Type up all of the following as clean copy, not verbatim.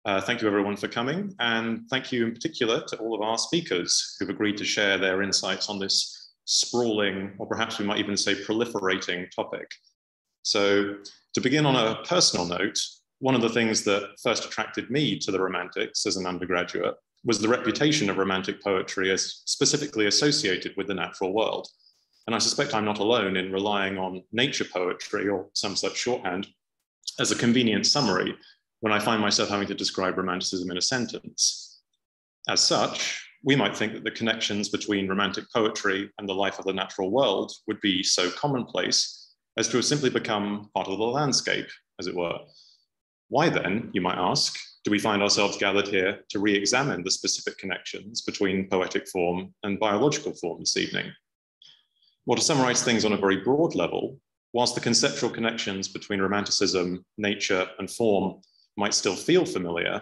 Thank you everyone for coming, and thank you in particular to all of our speakers who've agreed to share their insights on this sprawling, or perhaps we might even say proliferating topic. So to begin on a personal note, one of the things that first attracted me to the Romantics as an undergraduate was the reputation of Romantic poetry as specifically associated with the natural world. And I suspect I'm not alone in relying on nature poetry or some such shorthand as a convenient summary when I find myself having to describe Romanticism in a sentence. As such, we might think that the connections between Romantic poetry and the life of the natural world would be so commonplace as to have simply become part of the landscape, as it were. Why then, you might ask, do we find ourselves gathered here to re-examine the specific connections between poetic form and biological form this evening? Well, to summarize things on a very broad level, whilst the conceptual connections between Romanticism, nature, and form might still feel familiar,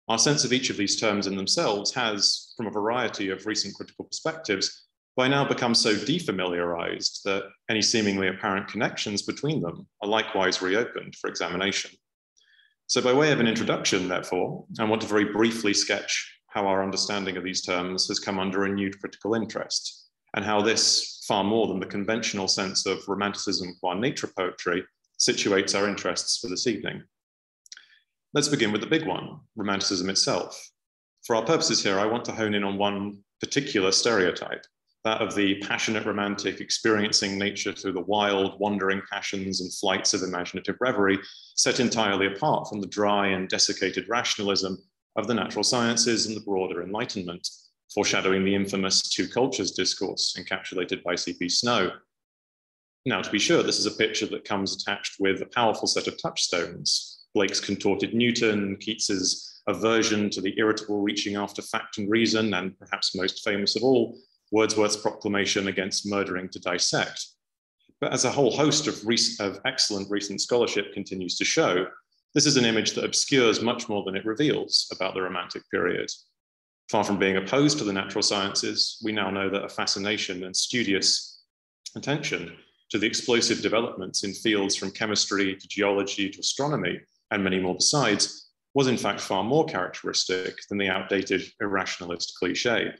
our sense of each of these terms in themselves has, from a variety of recent critical perspectives, by now become so defamiliarized that any seemingly apparent connections between them are likewise reopened for examination. So by way of an introduction, therefore, I want to very briefly sketch how our understanding of these terms has come under renewed critical interest, and how this, far more than the conventional sense of Romanticism qua nature poetry, situates our interests for this evening. Let's begin with the big one, Romanticism itself. For our purposes here, I want to hone in on one particular stereotype, that of the passionate romantic experiencing nature through the wild, wandering passions and flights of imaginative reverie, set entirely apart from the dry and desiccated rationalism of the natural sciences and the broader Enlightenment, foreshadowing the infamous two cultures discourse encapsulated by C.P. Snow. Now, to be sure, this is a picture that comes attached with a powerful set of touchstones. Blake's contorted Newton, Keats's aversion to the irritable reaching after fact and reason, and perhaps most famous of all, Wordsworth's proclamation against murdering to dissect. But as a whole host of excellent recent scholarship continues to show, this is an image that obscures much more than it reveals about the Romantic period. Far from being opposed to the natural sciences, we now know that a fascination and studious attention to the explosive developments in fields from chemistry to geology to astronomy, and many more besides, was in fact far more characteristic than the outdated irrationalist cliche.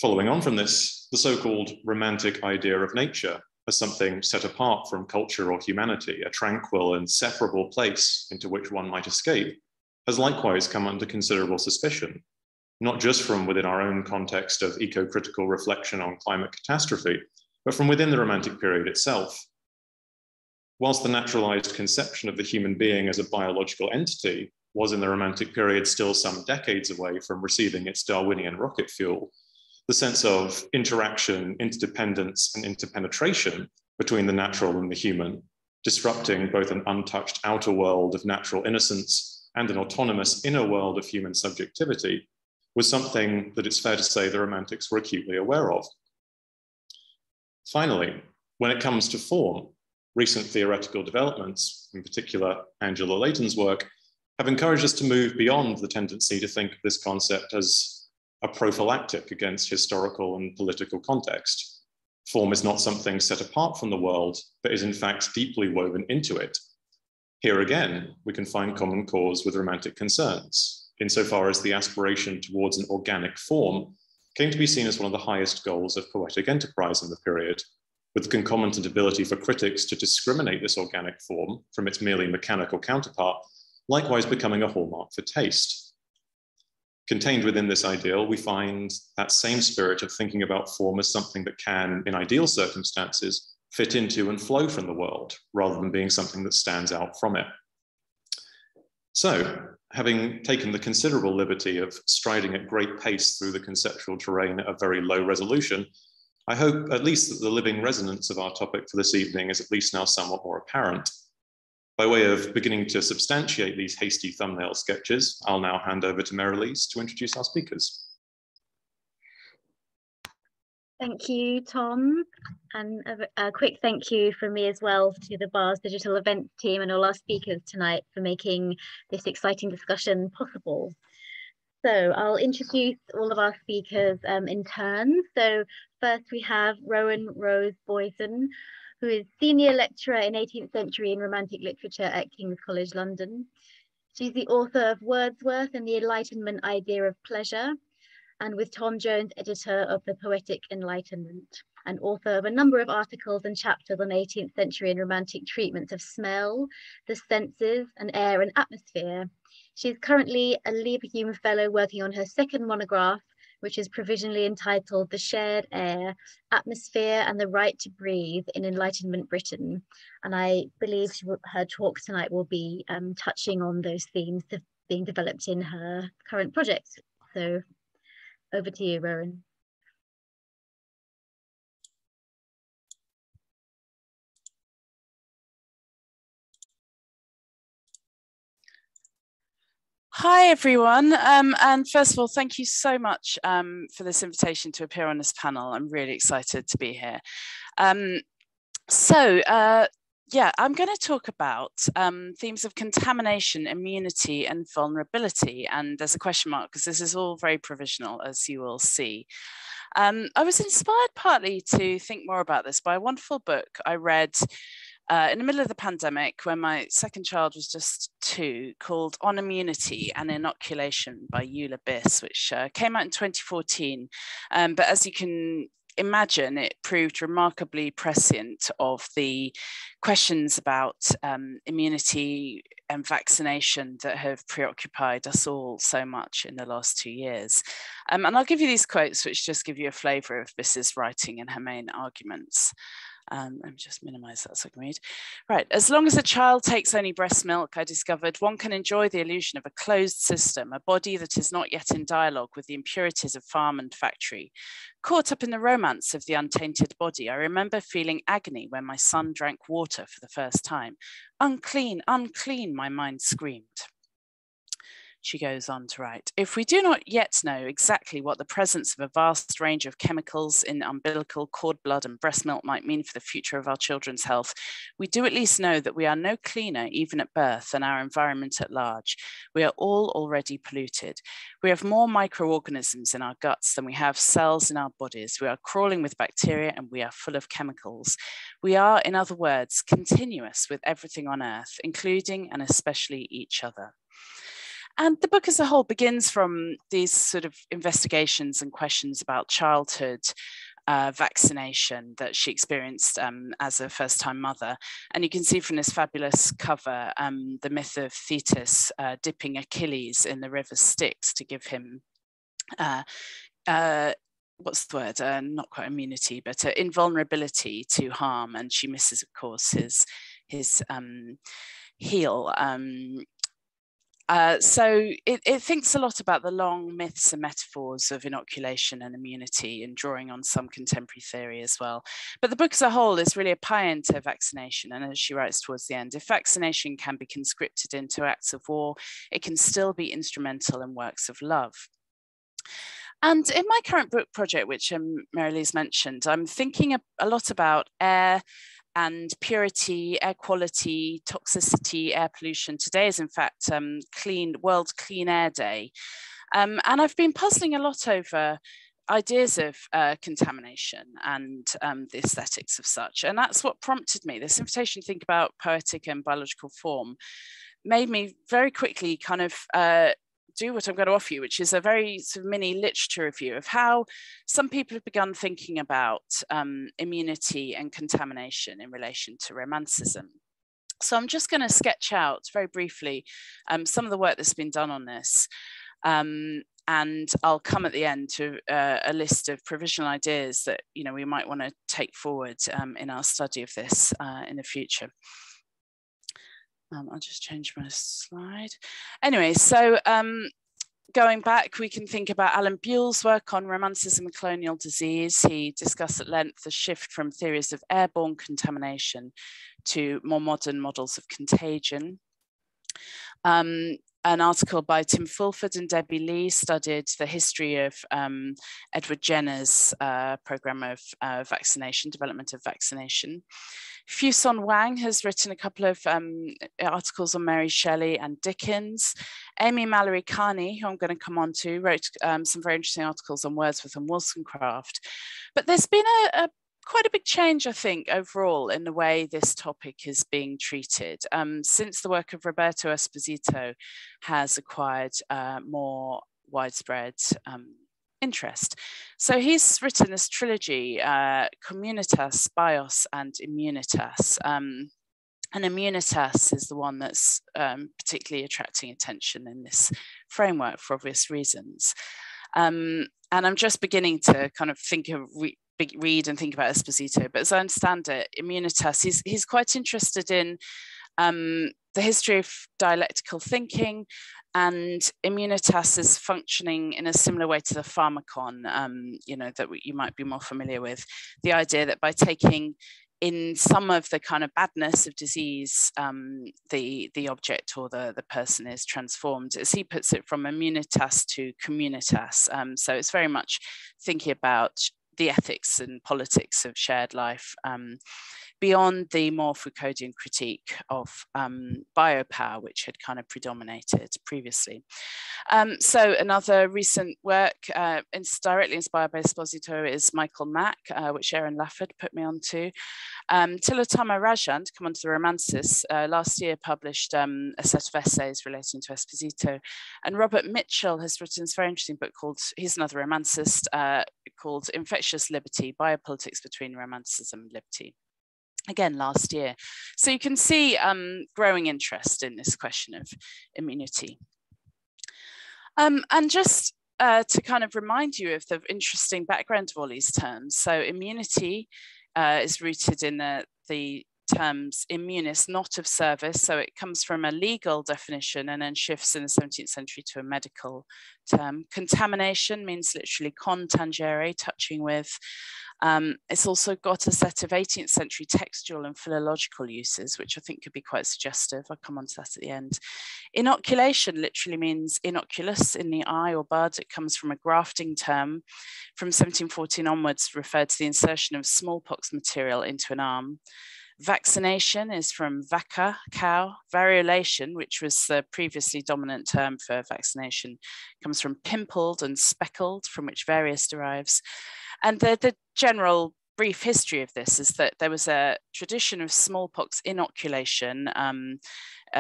Following on from this, the so-called romantic idea of nature as something set apart from culture or humanity, a tranquil and separable place into which one might escape, has likewise come under considerable suspicion, not just from within our own context of eco-critical reflection on climate catastrophe, but from within the Romantic period itself. Whilst the naturalized conception of the human being as a biological entity was in the Romantic period still some decades away from receiving its Darwinian rocket fuel, the sense of interaction, interdependence, and interpenetration between the natural and the human, disrupting both an untouched outer world of natural innocence and an autonomous inner world of human subjectivity, was something that it's fair to say the Romantics were acutely aware of. Finally, when it comes to form, recent theoretical developments, in particular Angela Layton's work, have encouraged us to move beyond the tendency to think of this concept as a prophylactic against historical and political context. Form is not something set apart from the world, but is in fact deeply woven into it. Here again, we can find common cause with Romantic concerns, insofar as the aspiration towards an organic form came to be seen as one of the highest goals of poetic enterprise in the period, with the concomitant ability for critics to discriminate this organic form from its merely mechanical counterpart, likewise becoming a hallmark for taste. Contained within this ideal, we find that same spirit of thinking about form as something that can, in ideal circumstances, fit into and flow from the world, rather than being something that stands out from it. So, having taken the considerable liberty of striding at great pace through the conceptual terrain at a very low resolution, I hope at least that the living resonance of our topic for this evening is at least now somewhat more apparent. By way of beginning to substantiate these hasty thumbnail sketches, I'll now hand over to Merrilees to introduce our speakers. Thank you, Tom. And a quick thank you from me as well to the BAR's digital events team and all our speakers tonight for making this exciting discussion possible. So I'll introduce all of our speakers in turn. So first we have Rowan Rose Boyson, who is Senior Lecturer in 18th Century and Romantic Literature at King's College London. She's the author of Wordsworth and the Enlightenment Idea of Pleasure, and with Tom Jones, editor of the Poetic Enlightenment, and author of a number of articles and chapters on 18th century and romantic treatments of smell, the senses, and air and atmosphere. She's currently a Leverhulme Fellow working on her second monograph, which is provisionally entitled The Shared Air, Atmosphere and the Right to Breathe in Enlightenment Britain. And I believe her talk tonight will be touching on those themes being developed in her current project. So over to you, Rowan. Hi, everyone. And first of all, thank you so much for this invitation to appear on this panel. I'm really excited to be here. Yeah, I'm going to talk about themes of contamination, immunity, and vulnerability. And there's a question mark because this is all very provisional, as you will see. I was inspired partly to think more about this by a wonderful book I read in the middle of the pandemic when my second child was just 2, called On Immunity and Inoculation by Eula Biss, which came out in 2014. But as you can imagine, it proved remarkably prescient of the questions about immunity and vaccination that have preoccupied us all so much in the last 2 years. And I'll give you these quotes, which just give you a flavour of Biss's writing and her main arguments. Let me just minimize that so I can read. Right, as long as a child takes only breast milk, I discovered one can enjoy the illusion of a closed system, a body that is not yet in dialogue with the impurities of farm and factory. Caught up in the romance of the untainted body, I remember feeling agony when my son drank water for the first time. Unclean, unclean, my mind screamed. She goes on to write, if we do not yet know exactly what the presence of a vast range of chemicals in umbilical, cord blood and breast milk might mean for the future of our children's health, we do at least know that we are no cleaner even at birth than our environment at large. We are all already polluted. We have more microorganisms in our guts than we have cells in our bodies. We are crawling with bacteria and we are full of chemicals. We are, in other words, continuous with everything on earth, including and especially each other. And the book as a whole begins from these sort of investigations and questions about childhood vaccination that she experienced as a first-time mother. And you can see from this fabulous cover, the myth of Thetis dipping Achilles in the river Styx to give him, what's the word? Not quite immunity, but invulnerability to harm. And she misses, of course, his heel. So it thinks a lot about the long myths and metaphors of inoculation and immunity and drawing on some contemporary theory as well. But the book as a whole is really a pie into vaccination. And as she writes towards the end, if vaccination can be conscripted into acts of war, it can still be instrumental in works of love. And in my current book project, which Merrilees mentioned, I'm thinking a lot about air and purity, air quality, toxicity, air pollution. Today is in fact World Clean Air Day. And I've been puzzling a lot over ideas of contamination and the aesthetics of such. And that's what prompted me. This invitation to think about poetic and biological form made me very quickly kind of do what I'm going to offer you, which is a very sort of mini literature review of how some people have begun thinking about immunity and contamination in relation to Romanticism. So I'm just going to sketch out very briefly some of the work that's been done on this. And I'll come at the end to a list of provisional ideas that we might want to take forward in our study of this in the future. I'll just change my slide. Anyway, so going back, we can think about Alan Buell's work on Romanticism and colonial disease. He discussed at length the shift from theories of airborne contamination to more modern models of contagion. An article by Tim Fulford and Debbie Lee studied the history of Edward Jenner's program of vaccination, development of vaccination. Fuson Wang has written a couple of articles on Mary Shelley and Dickens. Amy Mallory Carney, who I'm going to come on to, wrote some very interesting articles on Wordsworth and Wollstonecraft. But there's been quite a big change, I think, overall in the way this topic is being treated. Since the work of Roberto Esposito has acquired more widespread interest. So he's written this trilogy, Communitas, Bios, and Immunitas. And Immunitas is the one that's particularly attracting attention in this framework for obvious reasons. And I'm just beginning to kind of read and think about Esposito, but as I understand it, Immunitas, he's quite interested in the history of dialectical thinking, and Immunitas is functioning in a similar way to the pharmacon, that you might be more familiar with. The idea that by taking in some of the kind of badness of disease, the object or the person is transformed, as he puts it, from immunitas to communitas. So it's very much thinking about the ethics and politics of shared life beyond the more Foucauldian critique of biopower, which had kind of predominated previously. So another recent work directly inspired by Esposito is Michael Mack, which Sharon Lafford put me onto. Tilotama Rajan, to come on to the Romanticism, last year published a set of essays relating to Esposito. And Robert Mitchell has written this very interesting book called, he's another Romanticist, called Infectious Liberty, Biopolitics Between Romanticism and Liberty. Again, last year. So you can see growing interest in this question of immunity. And just to kind of remind you of the interesting background of all these terms. So immunity is rooted in the terms immunis, not of service. So it comes from a legal definition and then shifts in the 17th century to a medical term. Contamination means literally contangere, touching with. It's also got a set of 18th century textual and philological uses, which I think could be quite suggestive. I'll come on to that at the end. Inoculation literally means inoculus, in the eye or bud. It comes from a grafting term from 1714 onwards, referred to the insertion of smallpox material into an arm. Vaccination is from vacca, cow. Variolation, which was the previously dominant term for vaccination, comes from pimpled and speckled, from which various derives. And the general brief history of this is that there was a tradition of smallpox inoculation,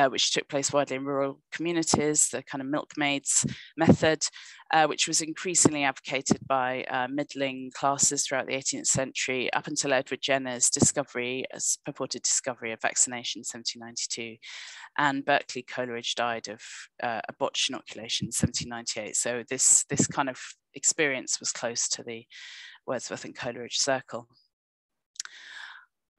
which took place widely in rural communities, the kind of milkmaids method, which was increasingly advocated by middling classes throughout the 18th century, up until Edward Jenner's purported discovery of vaccination in 1792. And Berkeley Coleridge died of a botched inoculation in 1798. So this kind of experience was close to the Wordsworth and Coleridge circle.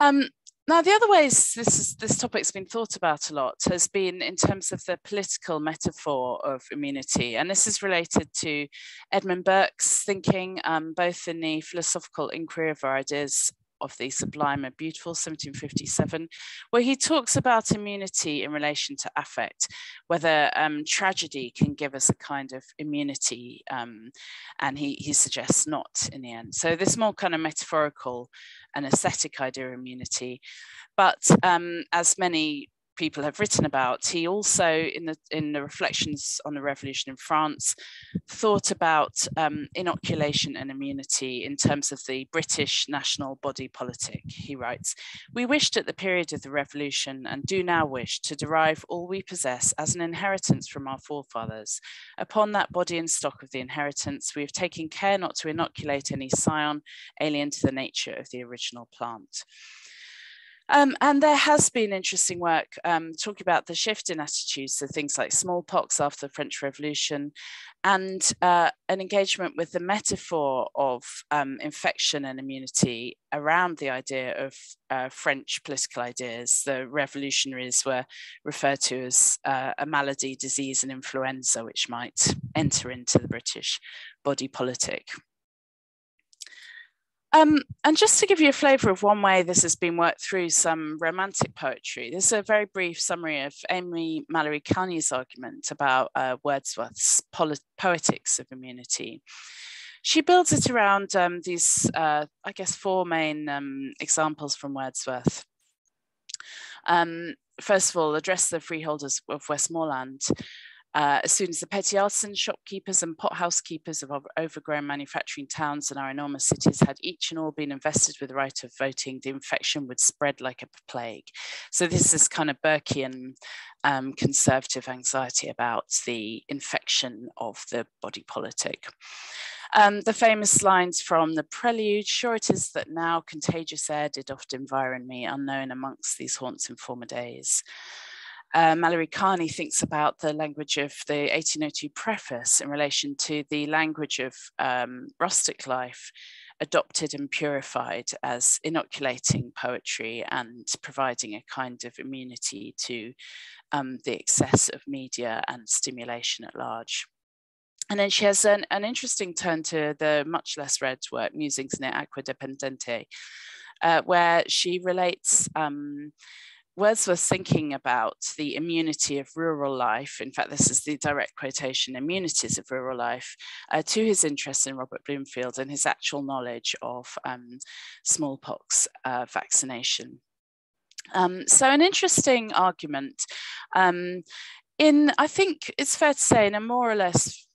Now, the other ways this topic's been thought about a lot has been in terms of the political metaphor of immunity. And this is related to Edmund Burke's thinking, both in the philosophical inquiry of our ideas of the sublime and beautiful, 1757, where he talks about immunity in relation to affect, whether tragedy can give us a kind of immunity, and he suggests not in the end. So this more kind of metaphorical and aesthetic idea of immunity, but as many people have written about, he also in the reflections on the revolution in France thought about inoculation and immunity in terms of the British national body politic. He writes, "We wished at the period of the revolution, and do now wish, to derive all we possess as an inheritance from our forefathers. Upon that body and stock of the inheritance, we have taken care not to inoculate any scion alien to the nature of the original plant." And there has been interesting work talking about the shift in attitudes to things like smallpox after the French Revolution, and an engagement with the metaphor of infection and immunity around the idea of French political ideas. The revolutionaries were referred to as a malady, disease, and influenza, which might enter into the British body politic. And just to give you a flavour of one way this has been worked through some Romantic poetry, this is a very brief summary of Amy Mallory Kearney's argument about Wordsworth's Poetics of immunity. She builds it around these, I guess, four main examples from Wordsworth. First of all, address the freeholders of Westmoreland. As soon as the petty artisan shopkeepers and pothouse keepers of overgrown manufacturing towns and our enormous cities had each and all been invested with the right of voting, the infection would spread like a plague. So this is kind of Burkean conservative anxiety about the infection of the body politic. The famous lines from the Prelude, sure it is that now contagious air did oft environ me, unknown amongst these haunts in former days. Mallory Carney thinks about the language of the 1802 preface in relation to the language of rustic life, adopted and purified as inoculating poetry and providing a kind of immunity to the excess of media and stimulation at large. And then she has an interesting turn to the much less read work, Musings ne Aqua Dependente, where she relates Wordsworth thinking about the immunity of rural life, in fact, this is the direct quotation, immunities of rural life, to his interest in Robert Bloomfield and his actual knowledge of smallpox vaccination. So an interesting argument I think it's fair to say, in a more or less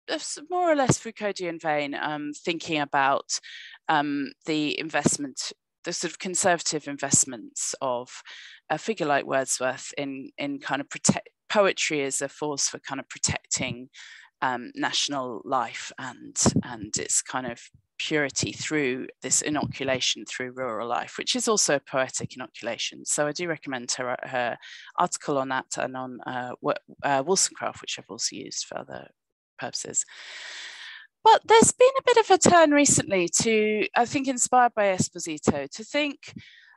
Foucauldian vein, thinking about the investment, the sort of conservative investments of a figure like Wordsworth in kind of poetry as a force for kind of protecting national life and its kind of purity through this inoculation through rural life, which is also a poetic inoculation. So I do recommend her article on that and on Wollstonecraft, which I've also used for other purposes. But there's been a bit of a turn recently to, I think inspired by Esposito, to think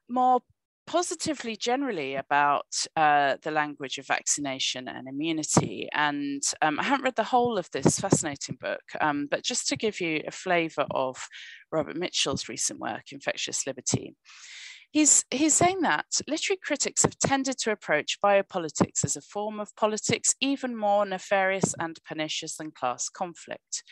more positively generally about the language of vaccination and immunity. And I haven't read the whole of this fascinating book, but just to give you a flavour of Robert Mitchell's recent work, Infectious Liberty, he's saying that literary critics have tended to approach biopolitics as a form of politics even more nefarious and pernicious than class conflict.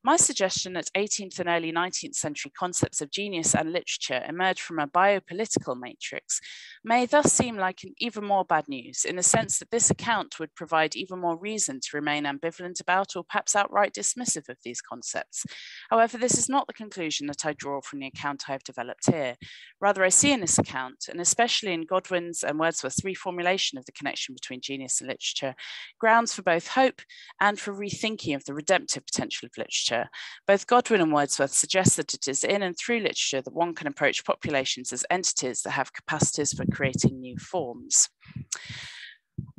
My suggestion that 18th and early 19th century concepts of genius and literature emerge from a biopolitical matrix may thus seem like even more bad news, in the sense that this account would provide even more reason to remain ambivalent about or perhaps outright dismissive of these concepts. However, this is not the conclusion that I draw from the account I have developed here. Rather, I see in this account, and especially in Godwin's and Wordsworth's reformulation of the connection between genius and literature, grounds for both hope and for rethinking of the redemptive potential of literature. Both Godwin and Wordsworth suggest that it is in and through literature that one can approach populations as entities that have capacities for creating new forms.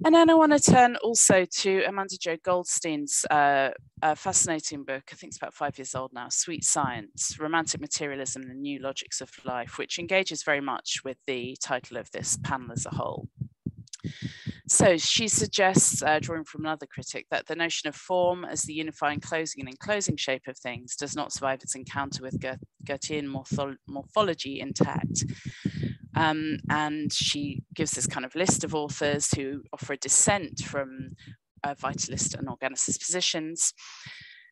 And then I want to turn also to Amanda Jo Goldstein's fascinating book, I think it's about 5 years old now, Sweet Science, Romantic Materialism and the New Logics of Life, which engages very much with the title of this panel as a whole. So she suggests, drawing from another critic, that the notion of form as the unifying closing and enclosing shape of things does not survive its encounter with Goethean morphology intact. And she gives this kind of list of authors who offer a dissent from vitalist and organicist positions.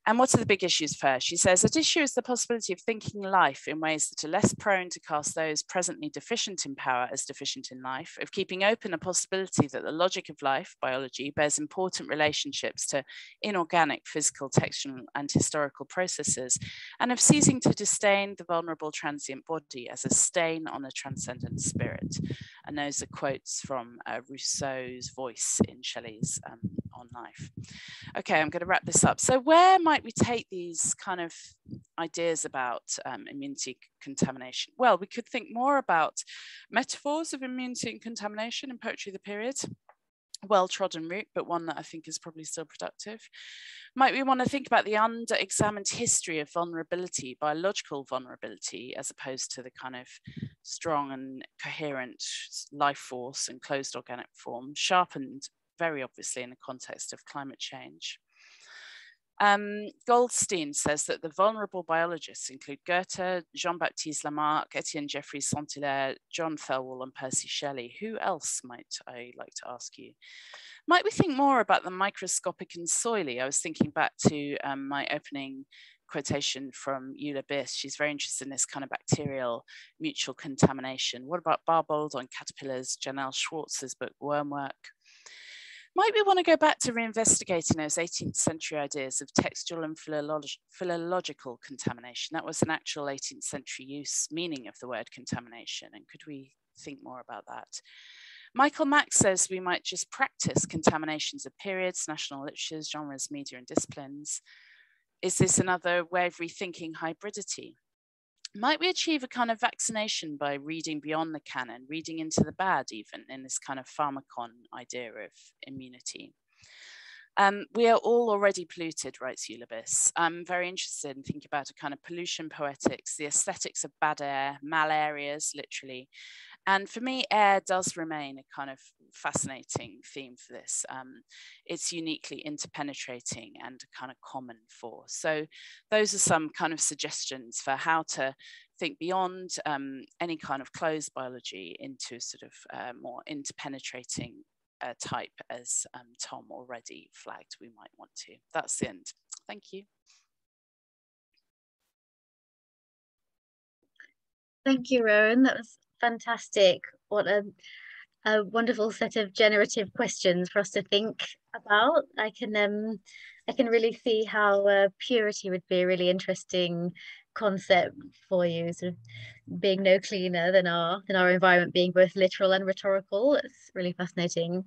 And what are the big issues for her? She says, at issue is the possibility of thinking life in ways that are less prone to cast those presently deficient in power as deficient in life, of keeping open a possibility that the logic of life, biology, bears important relationships to inorganic, physical, textual, and historical processes, and of ceasing to disdain the vulnerable transient body as a stain on a transcendent spirit. And those are quotes from Rousseau's voice in Shelley's On Life. Okay, I'm going to wrap this up. So where might we take these kind of ideas about immunity contamination? Well, we could think more about metaphors of immunity and contamination in poetry of the period. Well-trodden route, but one that I think is probably still productive. Might we want to think about the under-examined history of vulnerability, biological vulnerability, as opposed to the kind of strong and coherent life force and closed organic form, sharpened very obviously in the context of climate change. Goldstein says that the vulnerable biologists include Goethe, Jean-Baptiste Lamarck, Etienne Geoffroy Saint-Hilaire, John Thelwall and Percy Shelley. Who else might I like to ask you? Might we think more about the microscopic and soily? I was thinking back to my opening quotation from Eula Biss. She's very interested in this kind of bacterial mutual contamination. What about Barbauld on caterpillars, Janelle Schwartz's book Wormwork? Might we want to go back to reinvestigating those 18th century ideas of textual and philological contamination? That was an actual 18th century meaning of the word contamination. And could we think more about that? Michael Mack says we might just practice contaminations of periods, national literatures, genres, media, and disciplines. Is this another way of rethinking hybridity? Might we achieve a kind of vaccination by reading beyond the canon, reading into the bad even, in this kind of pharmacon idea of immunity? We are all already polluted, writes Eulabis. I'm very interested in thinking about a kind of pollution poetics, the aesthetics of bad air, malarias, literally. And for me, air does remain a kind of fascinating theme for this. It's uniquely interpenetrating and a kind of common force. So those are some kind of suggestions for how to think beyond any kind of closed biology into sort of more interpenetrating type, as Tom already flagged we might want to. That's the end. Thank you. Thank you, Rowan. That was fantastic. What a wonderful set of generative questions for us to think about. I can really see how purity would be a really interesting concept for you, sort of being no cleaner than our environment being both literal and rhetorical. It's really fascinating.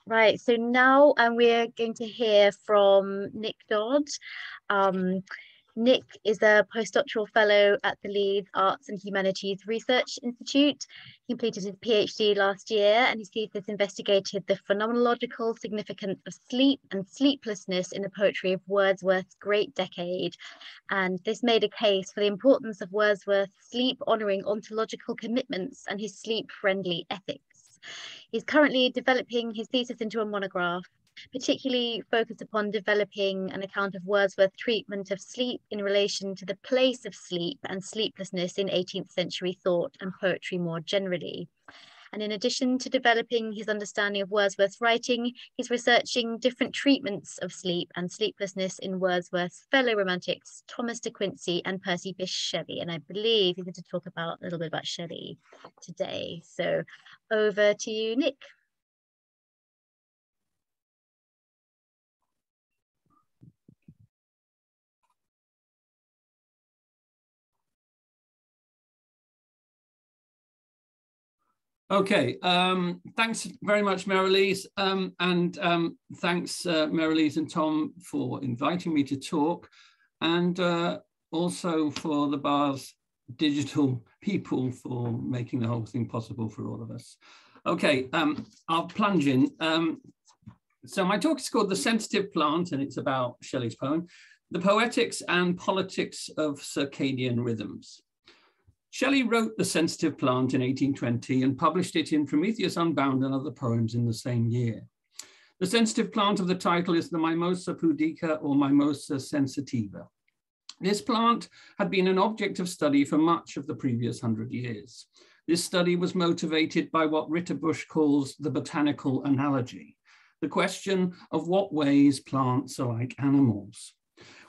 Right, so now we're going to hear from Nick Dodd. Nick is a postdoctoral fellow at the Leeds Arts and Humanities Research Institute. He completed his PhD last year, and his thesis investigated the phenomenological significance of sleep and sleeplessness in the poetry of Wordsworth's Great Decade. And this made a case for the importance of Wordsworth's sleep-honouring ontological commitments and his sleep-friendly ethics. He's currently developing his thesis into a monograph, particularly focused upon developing an account of Wordsworth's treatment of sleep in relation to the place of sleep and sleeplessness in 18th century thought and poetry more generally. And in addition to developing his understanding of Wordsworth's writing, he's researching different treatments of sleep and sleeplessness in Wordsworth's fellow romantics, Thomas de Quincey and Percy Bysshe Shelley. And I believe he's going to talk a little bit about Shelley today. So over to you, Nick. Okay, thanks very much, Merrilees, and thanks, Merrilees and Tom, for inviting me to talk, and also for the bar's digital people for making the whole thing possible for all of us. Okay, I'll plunge in. So my talk is called The Sensitive Plant, and it's about Shelley's poem, The Poetics and Politics of Circadian Rhythms. Shelley wrote The Sensitive Plant in 1820 and published it in Prometheus Unbound and Other Poems in the same year. The sensitive plant of the title is the Mimosa Pudica or Mimosa sensitiva. This plant had been an object of study for much of the previous 100 years. This study was motivated by what Ritterbusch calls the botanical analogy, the question of what ways plants are like animals.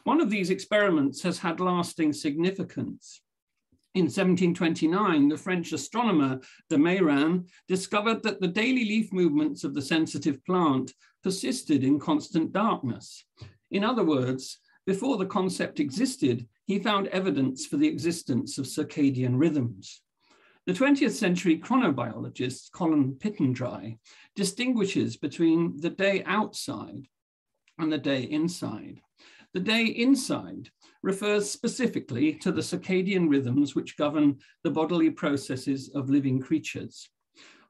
One of these experiments has had lasting significance. In 1729, the French astronomer de Mairan discovered that the daily leaf movements of the sensitive plant persisted in constant darkness. In other words, before the concept existed, he found evidence for the existence of circadian rhythms. The 20th century chronobiologist Colin Pittendry distinguishes between the day outside and the day inside. The day inside refers specifically to the circadian rhythms which govern the bodily processes of living creatures.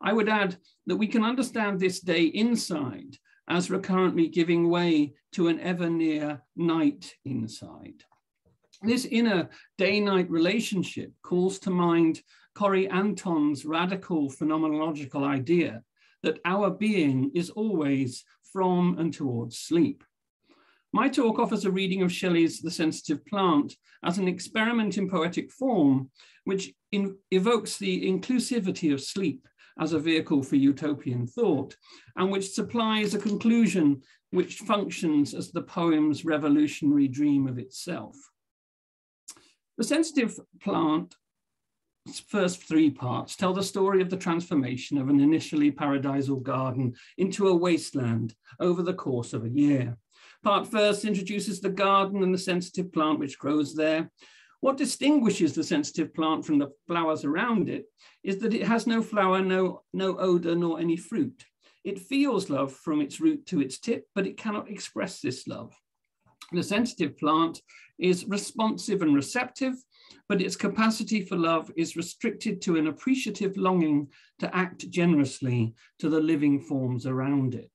I would add that we can understand this day inside as recurrently giving way to an ever near night inside. This inner day-night relationship calls to mind Corrie Anton's radical phenomenological idea that our being is always from and towards sleep. My talk offers a reading of Shelley's The Sensitive Plant as an experiment in poetic form, which evokes the inclusivity of sleep as a vehicle for utopian thought, and which supplies a conclusion which functions as the poem's revolutionary dream of itself. The Sensitive Plant first three parts tell the story of the transformation of an initially paradisal garden into a wasteland over the course of a year. Part first introduces the garden and the sensitive plant which grows there. What distinguishes the sensitive plant from the flowers around it is that it has no flower, no odour, nor any fruit. It feels love from its root to its tip, but it cannot express this love. The sensitive plant is responsive and receptive, but its capacity for love is restricted to an appreciative longing to act generously to the living forms around it.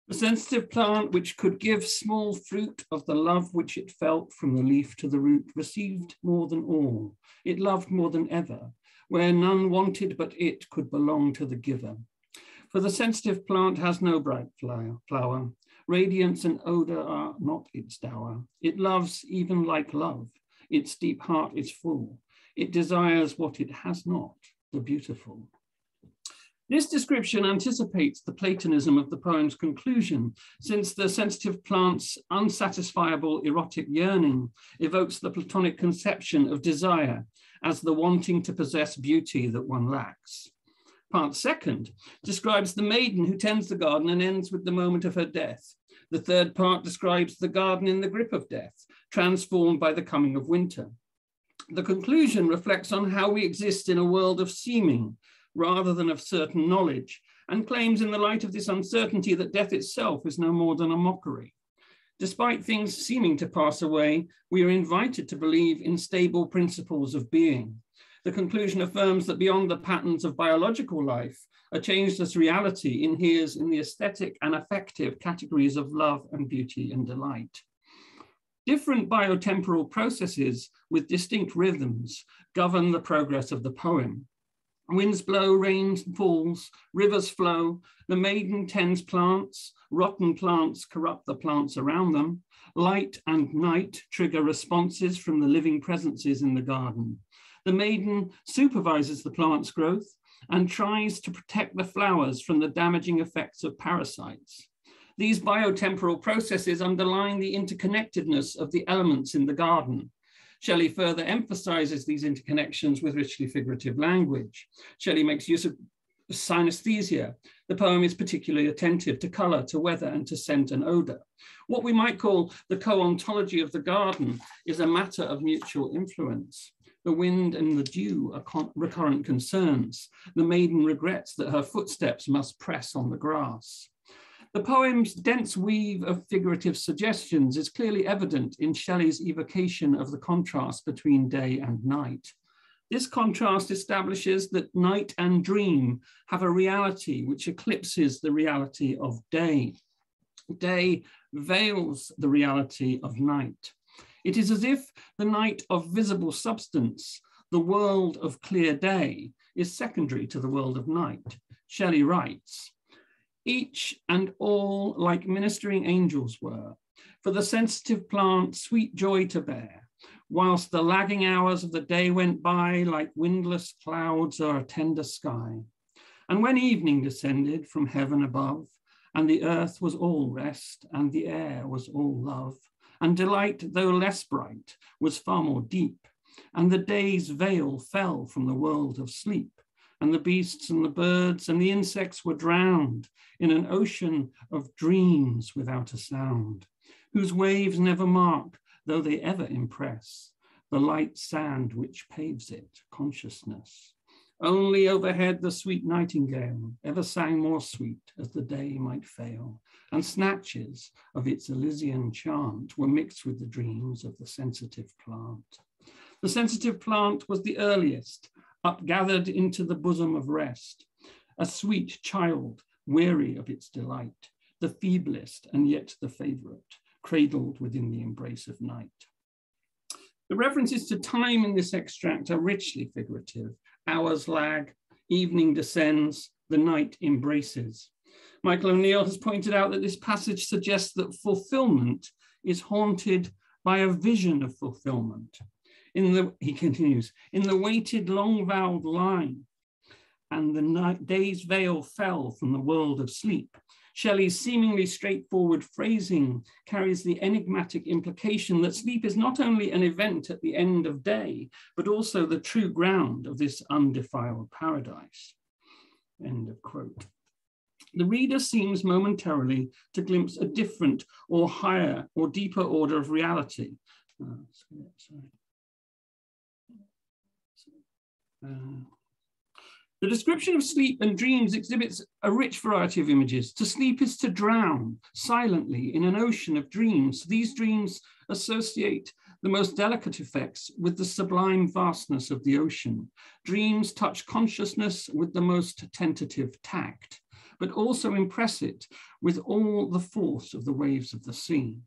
The sensitive plant, which could give small fruit of the love which it felt from the leaf to the root, received more than all. It loved more than ever, where none wanted but it could belong to the giver. For the sensitive plant has no bright flower. Radiance and odour are not its dower. It loves even like love. Its deep heart is full. It desires what it has not, the beautiful. This description anticipates the Platonism of the poem's conclusion, since the sensitive plant's unsatisfiable erotic yearning evokes the Platonic conception of desire as the wanting to possess beauty that one lacks. Part second describes the maiden who tends the garden and ends with the moment of her death. The third part describes the garden in the grip of death, transformed by the coming of winter. The conclusion reflects on how we exist in a world of seeming, rather than of certain knowledge, and claims in the light of this uncertainty that death itself is no more than a mockery. Despite things seeming to pass away, we are invited to believe in stable principles of being. The conclusion affirms that beyond the patterns of biological life, a changeless reality inheres in the aesthetic and affective categories of love and beauty and delight. Different biotemporal processes with distinct rhythms govern the progress of the poem. Winds blow, rain falls, rivers flow, the maiden tends plants, rotten plants corrupt the plants around them, light and night trigger responses from the living presences in the garden. The maiden supervises the plant's growth and tries to protect the flowers from the damaging effects of parasites. These biotemporal processes underline the interconnectedness of the elements in the garden. Shelley further emphasizes these interconnections with richly figurative language. Shelley makes use of synesthesia. The poem is particularly attentive to color, to weather, and to scent and odor. What we might call the co-ontology of the garden is a matter of mutual influence. The wind and the dew are recurrent concerns. The maiden regrets that her footsteps must press on the grass. The poem's dense weave of figurative suggestions is clearly evident in Shelley's evocation of the contrast between day and night. This contrast establishes that night and dream have a reality which eclipses the reality of day. Day veils the reality of night. It is as if the night of visible substance, the world of clear day, is secondary to the world of night. Shelley writes, "Each and all like ministering angels were, for the sensitive plant sweet joy to bear, whilst the lagging hours of the day went by like windless clouds o'er a tender sky. And when evening descended from heaven above, and the earth was all rest, and the air was all love, and delight, though less bright, was far more deep, and the day's veil fell from the world of sleep, and the beasts and the birds and the insects were drowned in an ocean of dreams without a sound, whose waves never mark, though they ever impress, the light sand which paves it, consciousness. Only overhead the sweet nightingale ever sang more sweet as the day might fail, and snatches of its Elysian chant were mixed with the dreams of the sensitive plant. The sensitive plant was the earliest, upgathered into the bosom of rest, a sweet child, weary of its delight, the feeblest and yet the favorite, cradled within the embrace of night. The references to time in this extract are richly figurative. Hours lag, evening descends, the night embraces. Michael O'Neill has pointed out that this passage suggests that fulfillment is haunted by a vision of fulfillment. He continues, in the weighted long-vowed line, and the day's veil fell from the world of sleep. Shelley's seemingly straightforward phrasing carries the enigmatic implication that sleep is not only an event at the end of day, but also the true ground of this undefiled paradise. End of quote. The reader seems momentarily to glimpse a different or higher or deeper order of reality. The description of sleep and dreams exhibits a rich variety of images. To sleep is to drown silently in an ocean of dreams. These dreams associate the most delicate effects with the sublime vastness of the ocean. Dreams touch consciousness with the most tentative tact, but also impress it with all the force of the waves of the sea.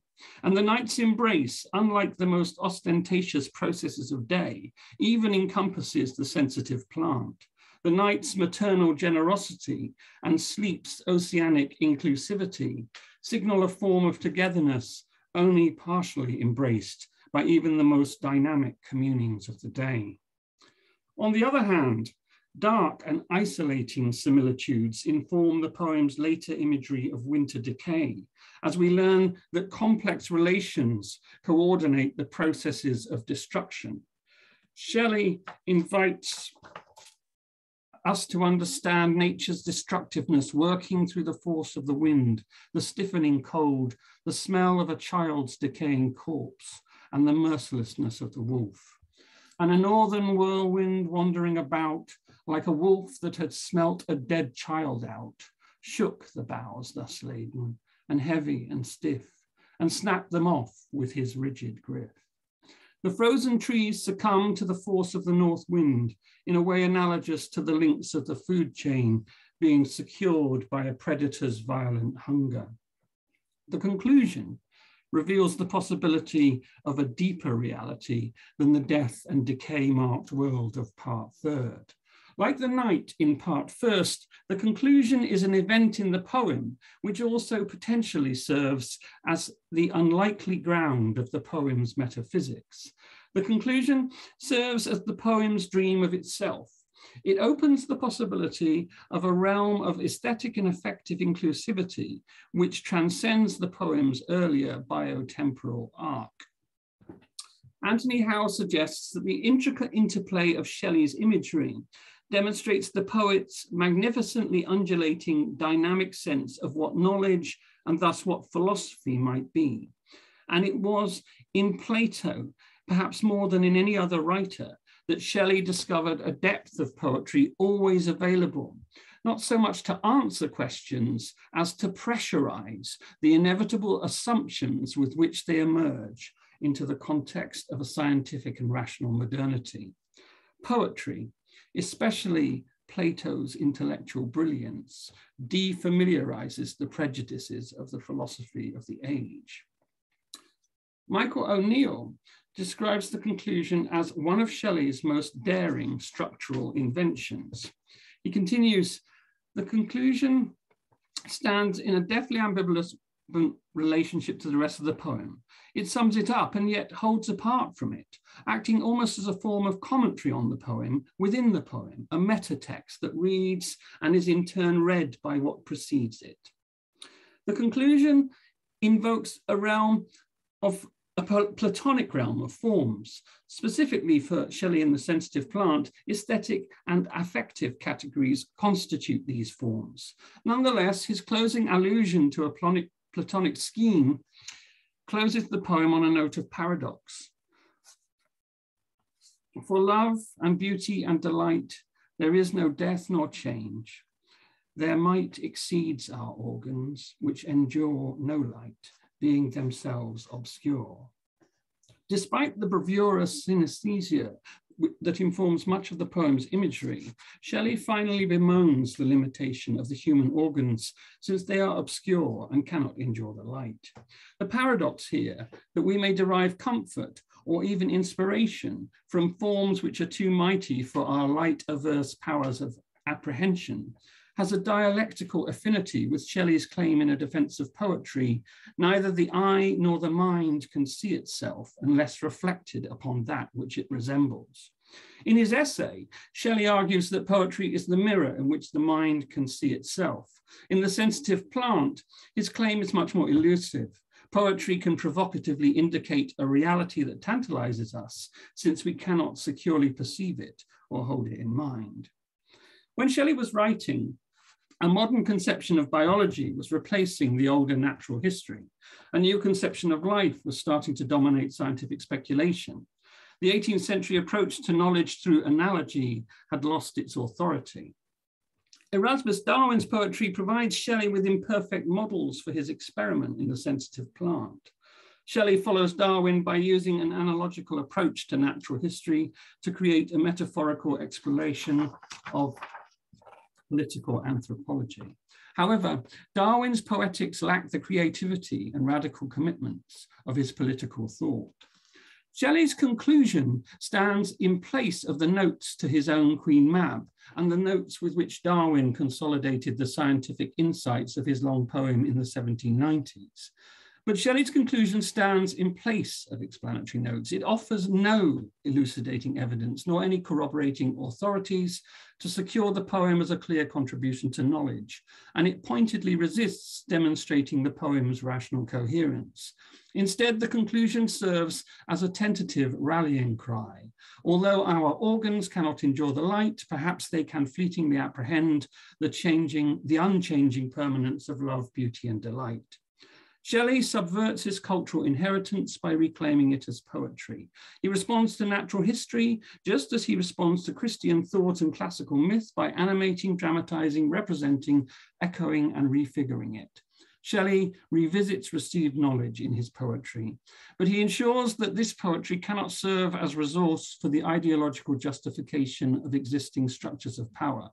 And the night's embrace, unlike the most ostentatious processes of day, even encompasses the sensitive plant. The night's maternal generosity and sleep's oceanic inclusivity signal a form of togetherness only partially embraced by even the most dynamic communings of the day. On the other hand, dark and isolating similitudes inform the poem's later imagery of winter decay, as we learn that complex relations coordinate the processes of destruction. Shelley invites us to understand nature's destructiveness working through the force of the wind, the stiffening cold, the smell of a child's decaying corpse, and the mercilessness of the wolf. And a northern whirlwind wandering about, like a wolf that had smelt a dead child out, shook the boughs thus laden, and heavy and stiff, and snapped them off with his rigid grip. The frozen trees succumb to the force of the north wind in a way analogous to the links of the food chain being secured by a predator's violent hunger. The conclusion reveals the possibility of a deeper reality than the death and decay-marked world of part third. Like the night in part first, the conclusion is an event in the poem, which also potentially serves as the unlikely ground of the poem's metaphysics. The conclusion serves as the poem's dream of itself. It opens the possibility of a realm of aesthetic and affective inclusivity, which transcends the poem's earlier biotemporal arc. Anthony Howe suggests that the intricate interplay of Shelley's imagery demonstrates the poet's magnificently undulating dynamic sense of what knowledge and thus what philosophy might be. And it was in Plato, perhaps more than in any other writer, that Shelley discovered a depth of poetry always available, not so much to answer questions as to pressurize the inevitable assumptions with which they emerge into the context of a scientific and rational modernity. Poetry, especially Plato's intellectual brilliance, defamiliarizes the prejudices of the philosophy of the age. Michael O'Neill describes the conclusion as one of Shelley's most daring structural inventions. He continues, the conclusion stands in a deftly ambivalent relationship to the rest of the poem. It sums it up and yet holds apart from it, acting almost as a form of commentary on the poem within the poem, a meta-text that reads and is in turn read by what precedes it. The conclusion invokes a realm of a Platonic realm of forms. Specifically for Shelley and the sensitive plant, aesthetic and affective categories constitute these forms. Nonetheless, his closing allusion to a Platonic scheme closes the poem on a note of paradox. For love and beauty and delight, there is no death nor change. Their might exceeds our organs, which endure no light, being themselves obscure. Despite the bravurous synesthesia that informs much of the poem's imagery, Shelley finally bemoans the limitation of the human organs since they are obscure and cannot endure the light. The paradox here that we may derive comfort or even inspiration from forms which are too mighty for our light-averse powers of apprehension has a dialectical affinity with Shelley's claim in A Defence of Poetry, neither the eye nor the mind can see itself unless reflected upon that which it resembles. In his essay, Shelley argues that poetry is the mirror in which the mind can see itself. In The Sensitive Plant, his claim is much more elusive. Poetry can provocatively indicate a reality that tantalizes us, since we cannot securely perceive it or hold it in mind. When Shelley was writing, a modern conception of biology was replacing the older natural history. A new conception of life was starting to dominate scientific speculation. The 18th century approach to knowledge through analogy had lost its authority. Erasmus Darwin's poetry provides Shelley with imperfect models for his experiment in The Sensitive Plant. Shelley follows Darwin by using an analogical approach to natural history to create a metaphorical exploration of political anthropology. However, Darwin's poetics lack the creativity and radical commitments of his political thought. Shelley's conclusion stands in place of the notes to his own Queen Mab and the notes with which Darwin consolidated the scientific insights of his long poem in the 1790s. But Shelley's conclusion stands in place of explanatory notes. It offers no elucidating evidence nor any corroborating authorities to secure the poem as a clear contribution to knowledge, and it pointedly resists demonstrating the poem's rational coherence. Instead, the conclusion serves as a tentative rallying cry. Although our organs cannot endure the light, perhaps they can fleetingly apprehend the unchanging permanence of love, beauty, and delight. Shelley subverts his cultural inheritance by reclaiming it as poetry. He responds to natural history just as he responds to Christian thought and classical myth by animating, dramatizing, representing, echoing, and refiguring it. Shelley revisits received knowledge in his poetry, but he ensures that this poetry cannot serve as resource for the ideological justification of existing structures of power.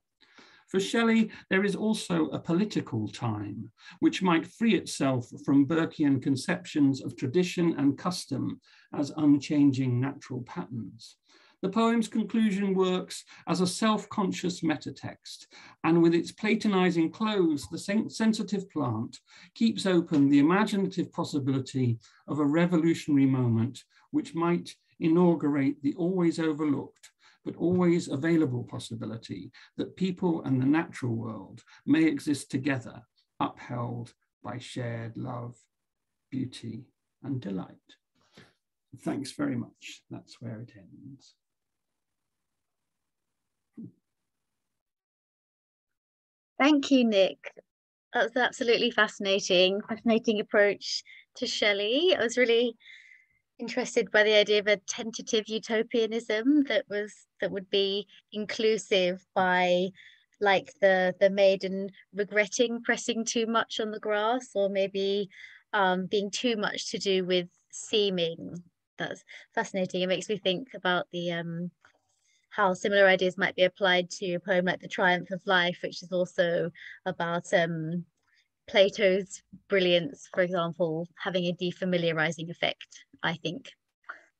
For Shelley, there is also a political time, which might free itself from Burkean conceptions of tradition and custom as unchanging natural patterns. The poem's conclusion works as a self-conscious metatext, and with its platonizing close, The Sensitive Plant keeps open the imaginative possibility of a revolutionary moment which might inaugurate the always overlooked but always available possibility that people and the natural world may exist together, upheld by shared love, beauty, and delight. Thanks very much. That's where it ends. Thank you, Nick. That's absolutely fascinating approach to Shelley. I was really interested by the idea of a tentative utopianism that would be inclusive by, like, the maiden regretting pressing too much on the grass, or maybe being too much to do with seeming. That's fascinating. It makes me think about the how similar ideas might be applied to a poem like The Triumph of Life, which is also about Plato's brilliance, for example, having a defamiliarizing effect, I think.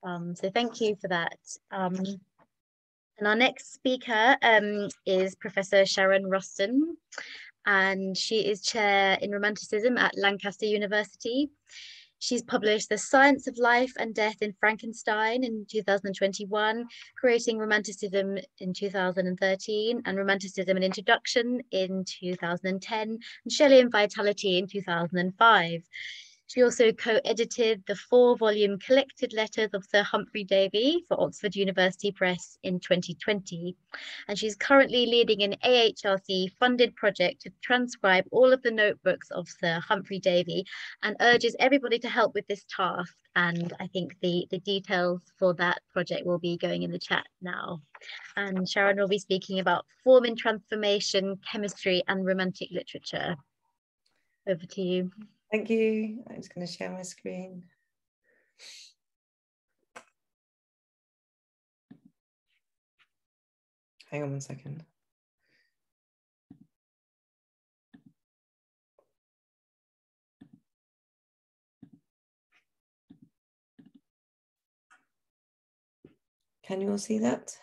So thank you for that. And our next speaker is Professor Sharon Ruston, and she is chair in Romanticism at Lancaster University. She's published The Science of Life and Death in Frankenstein in 2021, Creating Romanticism in 2013, and Romanticism: An Introduction in 2010, and Shelley and Vitality in 2005. She also co-edited the 4-volume Collected Letters of Sir Humphrey Davy for Oxford University Press in 2020. And she's currently leading an AHRC-funded project to transcribe all of the notebooks of Sir Humphrey Davy, and urges everybody to help with this task. And I think the details for that project will be going in the chat now. And Sharon will be speaking about form and transformation, chemistry, and romantic literature. Over to you. Thank you. I'm just going to share my screen. Hang on one second. Can you all see that?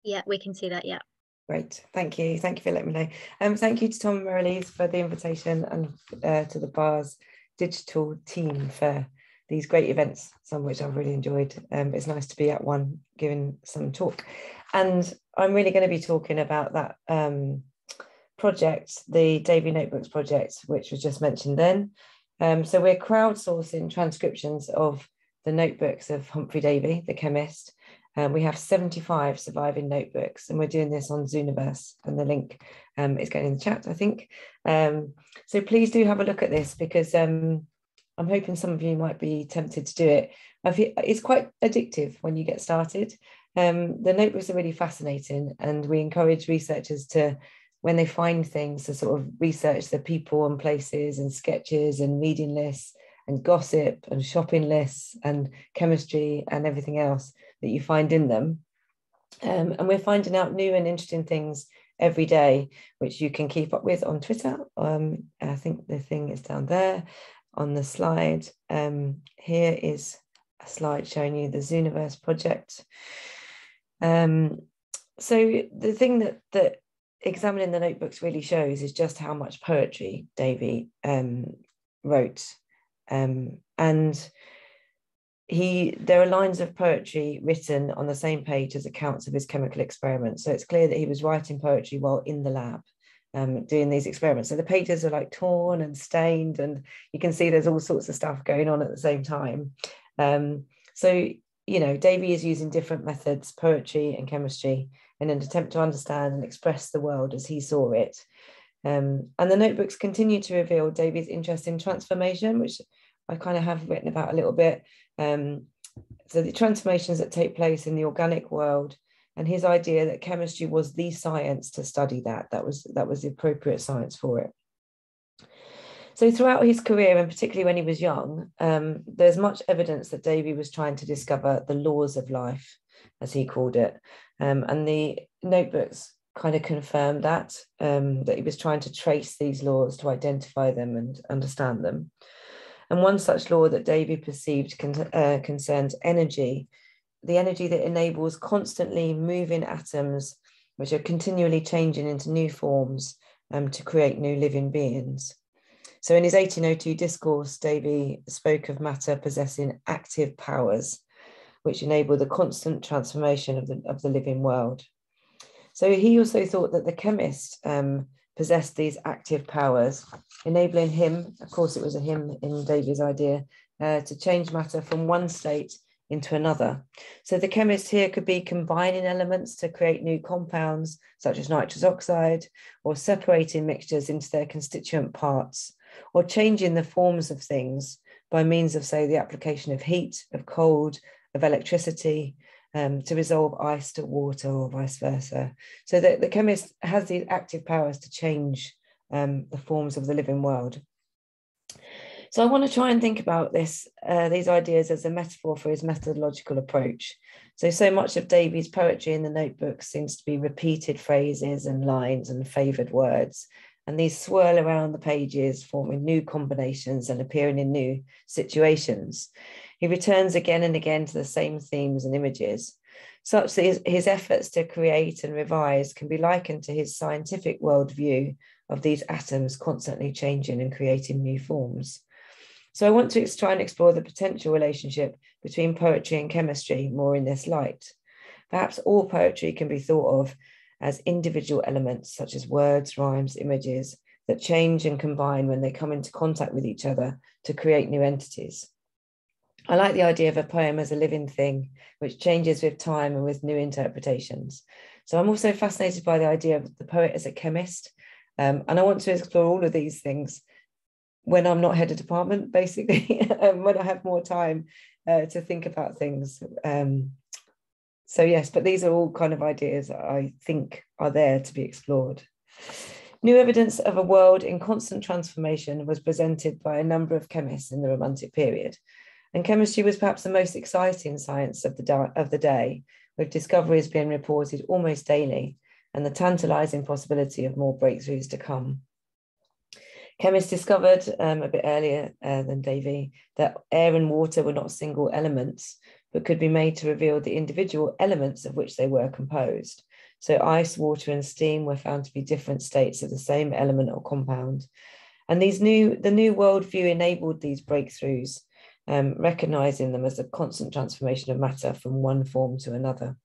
Yeah, we can see that, yeah. Great, thank you for letting me know. Thank you to Tom and Merrilees for the invitation, and to the BARS digital team for these great events, some of which I've really enjoyed. It's nice to be at one giving some talk, and I'm really going to be talking about that project, the Davie Notebooks project, which was just mentioned then. So we're crowdsourcing transcriptions of the notebooks of Humphrey Davie, the chemist. We have 75 surviving notebooks, and we're doing this on Zooniverse, and the link is going in the chat, I think. So please do have a look at this, because I'm hoping some of you might be tempted to do it. It's quite addictive when you get started. The notebooks are really fascinating, and we encourage researchers to, when they find things, to sort of research the people and places and sketches and reading lists and gossip and shopping lists and chemistry and everything else that you find in them. And we're finding out new and interesting things every day, which you can keep up with on Twitter. I think the thing is down there on the slide. Here is a slide showing you the Zooniverse project. So the thing that examining the notebooks really shows is just how much poetry Davie wrote. And there are lines of poetry written on the same page as accounts of his chemical experiments. So it's clear that he was writing poetry while in the lab, doing these experiments. So the pages are like torn and stained, and you can see there's all sorts of stuff going on at the same time. So, you know, Davie is using different methods, poetry and chemistry, in an attempt to understand and express the world as he saw it. And the notebooks continue to reveal Davie's interest in transformation, which I kind of have written about a little bit. So the transformations that take place in the organic world, and his idea that chemistry was the science to study that was the appropriate science for it. So throughout his career, and particularly when he was young, there's much evidence that Davie was trying to discover the laws of life, as he called it. And the notebooks kind of confirmed that he was trying to trace these laws, to identify them and understand them. And one such law that Davie perceived concerns energy, the energy that enables constantly moving atoms, which are continually changing into new forms to create new living beings. So in his 1802 discourse, Davie spoke of matter possessing active powers, which enable the constant transformation of the living world. So he also thought that the chemist possessed these active powers, enabling him, of course it was a him in Davie's idea, to change matter from one state into another. So the chemist here could be combining elements to create new compounds, such as nitrous oxide, or separating mixtures into their constituent parts, or changing the forms of things by means of, say, the application of heat, of cold, of electricity, to resolve ice to water, or vice versa. So that the chemist has these active powers to change the forms of the living world. So I want to try and think about these ideas as a metaphor for his methodological approach. So much of Davie's poetry in the notebook seems to be repeated phrases and lines and favoured words, and these swirl around the pages, forming new combinations and appearing in new situations. He returns again and again to the same themes and images, such that his efforts to create and revise can be likened to his scientific worldview of these atoms constantly changing and creating new forms. So I want to try and explore the potential relationship between poetry and chemistry more in this light. Perhaps all poetry can be thought of as individual elements, such as words, rhymes, images, that change and combine when they come into contact with each other to create new entities. I like the idea of a poem as a living thing, which changes with time and with new interpretations. So I'm also fascinated by the idea of the poet as a chemist. And I want to explore all of these things when I'm not head of department, basically, when I have more time to think about things. So yes, but these are all kind of ideas that I think are there to be explored. New evidence of a world in constant transformation was presented by a number of chemists in the Romantic period. And chemistry was perhaps the most exciting science of the day, with discoveries being reported almost daily and the tantalizing possibility of more breakthroughs to come. Chemists discovered a bit earlier than Davie that air and water were not single elements, but could be made to reveal the individual elements of which they were composed. So ice, water, and steam were found to be different states of the same element or compound. And the new worldview enabled these breakthroughs, recognizing them as a constant transformation of matter from one form to another.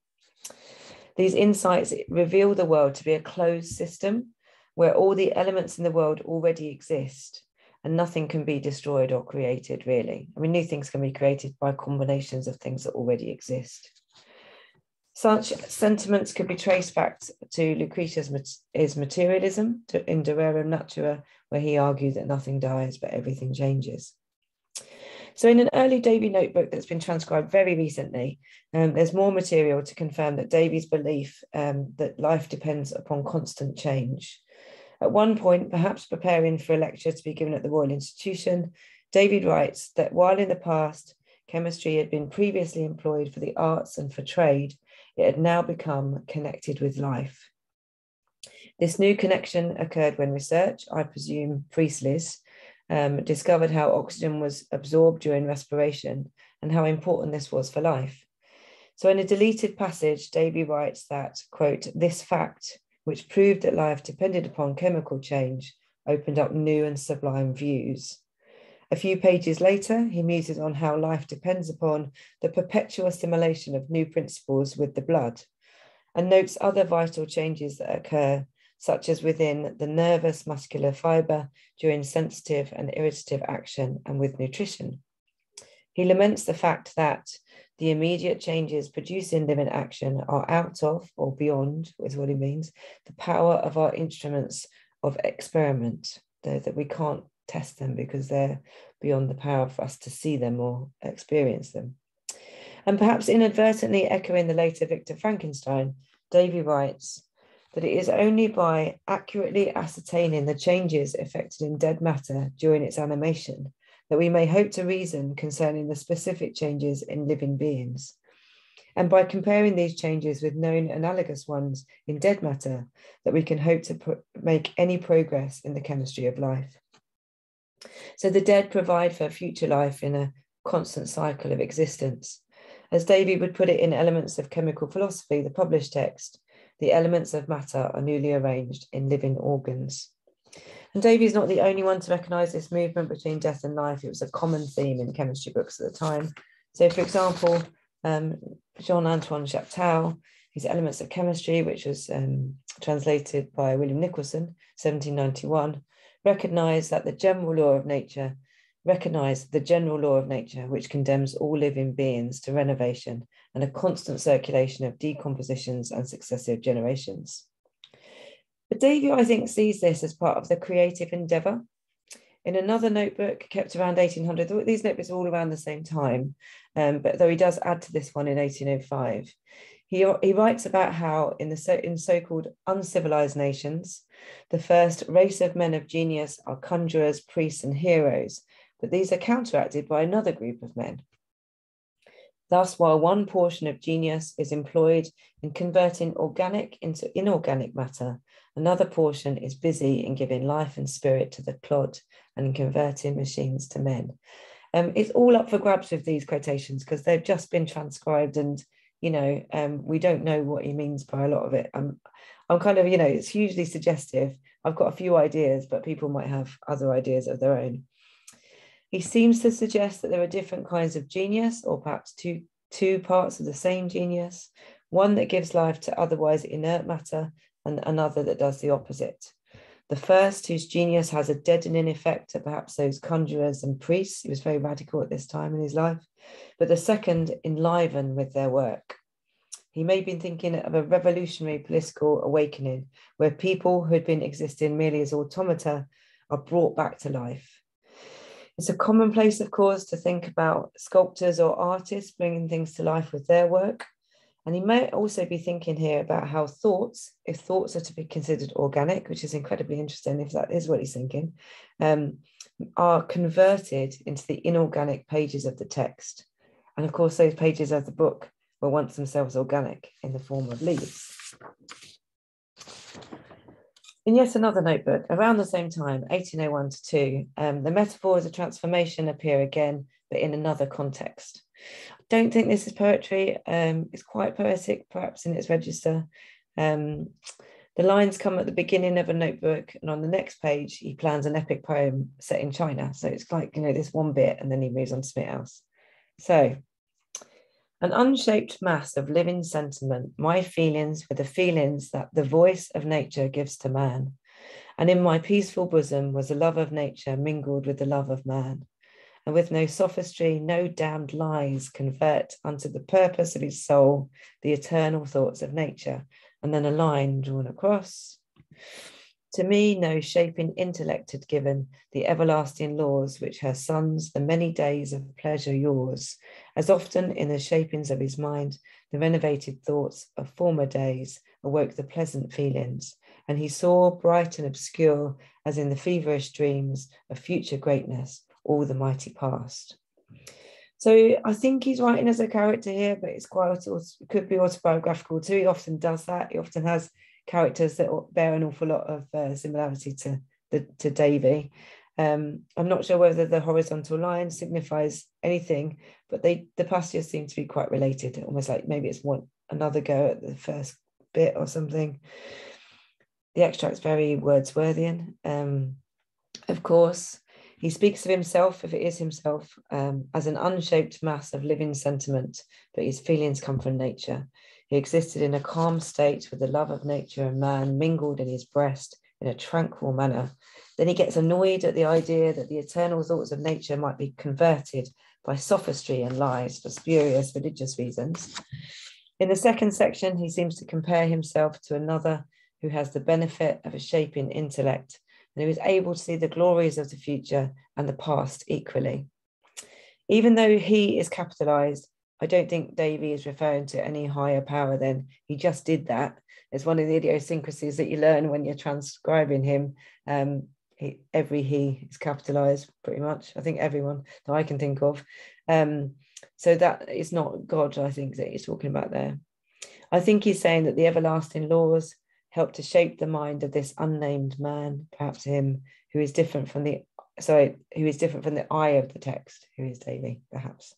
These insights reveal the world to be a closed system where all the elements in the world already exist and nothing can be destroyed or created, really. I mean, new things can be created by combinations of things that already exist. Such sentiments could be traced back to Lucretius' materialism, in De Rerum Natura, where he argued that nothing dies, but everything changes. So in an early Davie notebook that's been transcribed very recently, there's more material to confirm that Davie's belief that life depends upon constant change. At one point, perhaps preparing for a lecture to be given at the Royal Institution, Davie writes that while in the past, chemistry had been previously employed for the arts and for trade, it had now become connected with life. This new connection occurred when research, I presume Priestley's, discovered how oxygen was absorbed during respiration and how important this was for life. So in a deleted passage, Davie writes that, quote, "This fact, which proved that life depended upon chemical change, opened up new and sublime views." A few pages later, he muses on how life depends upon the perpetual assimilation of new principles with the blood, and notes other vital changes that occur, such as within the nervous muscular fibre during sensitive and irritative action and with nutrition. He laments the fact that the immediate changes produced in living action are out of, or beyond, is what he means, the power of our instruments of experiment, that we can't test them because they're beyond the power for us to see them or experience them. And perhaps inadvertently echoing the later Victor Frankenstein, Davie writes that it is only by accurately ascertaining the changes effected in dead matter during its animation that we may hope to reason concerning the specific changes in living beings. And by comparing these changes with known analogous ones in dead matter, that we can hope to make any progress in the chemistry of life. So the dead provide for future life in a constant cycle of existence. As Davie would put it in Elements of Chemical Philosophy, the published text, the elements of matter are newly arranged in living organs. And Davie is not the only one to recognise this movement between death and life. It was a common theme in chemistry books at the time. So, for example, Jean-Antoine Chaptal, his Elements of Chemistry, which was translated by William Nicholson, 1791, recognise the general law of nature, which condemns all living beings to renovation and a constant circulation of decompositions and successive generations. But Davie, I think, sees this as part of the creative endeavour. In another notebook kept around 1800, these notebooks are all around the same time, but though he does add to this one in 1805, he writes about how in so-called uncivilized nations, the first race of men of genius are conjurers, priests, and heroes, but these are counteracted by another group of men. Thus, while one portion of genius is employed in converting organic into inorganic matter, another portion is busy in giving life and spirit to the clod and in converting machines to men. It's all up for grabs with these quotations because they've just been transcribed and, we don't know what he means by a lot of it. I'm kind of, it's hugely suggestive. I've got a few ideas, but people might have other ideas of their own. He seems to suggest that there are different kinds of genius, or perhaps two parts of the same genius, one that gives life to otherwise inert matter and another that does the opposite. The first, whose genius has a deadening effect to perhaps those conjurers and priests, he was very radical at this time in his life, but the second enliven with their work. He may have been thinking of a revolutionary political awakening where people who had been existing merely as automata are brought back to life. It's a commonplace, of course, to think about sculptors or artists bringing things to life with their work. And he may also be thinking here about how thoughts, if thoughts are to be considered organic, which is incredibly interesting if that is what he's thinking, are converted into the inorganic pages of the text. And of course, those pages of the book were once themselves organic in the form of leaves. In yet another notebook, around the same time, 1801 to 2, the metaphors of transformation appear again, but in another context. I don't think this is poetry. It's quite poetic, perhaps in its register. The lines come at the beginning of a notebook, and on the next page, he plans an epic poem set in China. So it's like, you know, this one bit, and then he moves on to something else. So, an unshaped mass of living sentiment, my feelings were the feelings that the voice of nature gives to man. And in my peaceful bosom was the love of nature mingled with the love of man. And with no sophistry, no damned lies convert unto the purpose of his soul the eternal thoughts of nature. And then a line drawn across. To me, no shaping intellect had given the everlasting laws which her sons the many days of pleasure yours, as often in the shapings of his mind, the renovated thoughts of former days awoke the pleasant feelings, and he saw bright and obscure, as in the feverish dreams of future greatness, all the mighty past. So I think he's writing as a character here, but it's quite, it could be autobiographical too. He often does that. He often has characters that bear an awful lot of similarity to Davie. I'm not sure whether the horizontal line signifies anything, but the passages seem to be quite related, almost like maybe it's another go at the first bit or something. The extract's very Wordsworthian. Of course, he speaks of himself, if it is himself, as an unshaped mass of living sentiment, but his feelings come from nature. He existed in a calm state with the love of nature and man mingled in his breast in a tranquil manner. Then he gets annoyed at the idea that the eternal thoughts of nature might be converted by sophistry and lies for spurious religious reasons. In the second section, he seems to compare himself to another who has the benefit of a shaping intellect and who is able to see the glories of the future and the past equally. Even though he is capitalized, I don't think Davie is referring to any higher power than he just did that. It's one of the idiosyncrasies that you learn when you're transcribing him. Every he is capitalized pretty much. I think everyone that I can think of. So that is not God, I think, that he's talking about there. I think he's saying that the everlasting laws help to shape the mind of this unnamed man, perhaps him, who is different from the eye of the text, who is Davie, perhaps.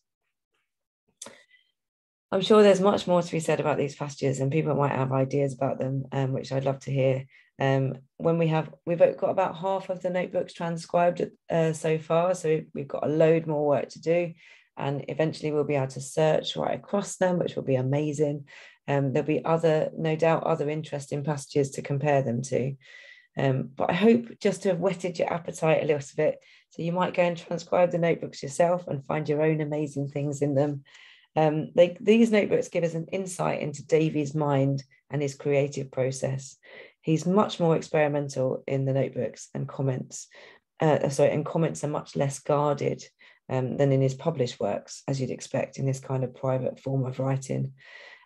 I'm sure there's much more to be said about these passages, and people might have ideas about them, which I'd love to hear. We've got about half of the notebooks transcribed so far, so we've got a load more work to do, and eventually we'll be able to search right across them, which will be amazing. There'll be no doubt other interesting passages to compare them to. But I hope just to have whetted your appetite a little bit, so you might go and transcribe the notebooks yourself and find your own amazing things in them. These notebooks give us an insight into Davie's mind and his creative process. He's much more experimental in the notebooks, and comments are much less guarded than in his published works, as you'd expect in this kind of private form of writing.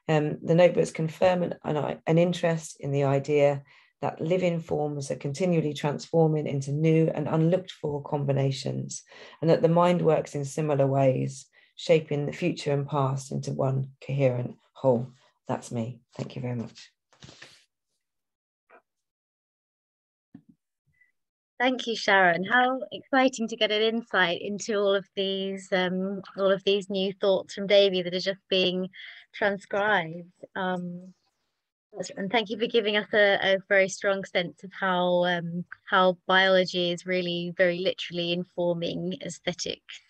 The notebooks confirm an interest in the idea that living forms are continually transforming into new and unlooked for combinations, and that the mind works in similar ways, shaping the future and past into one coherent whole. That's me. Thank you very much. Thank you, Sharon. How exciting to get an insight into all of these new thoughts from Davie that are just being transcribed. And thank you for giving us a very strong sense of how biology is really very literally informing aesthetics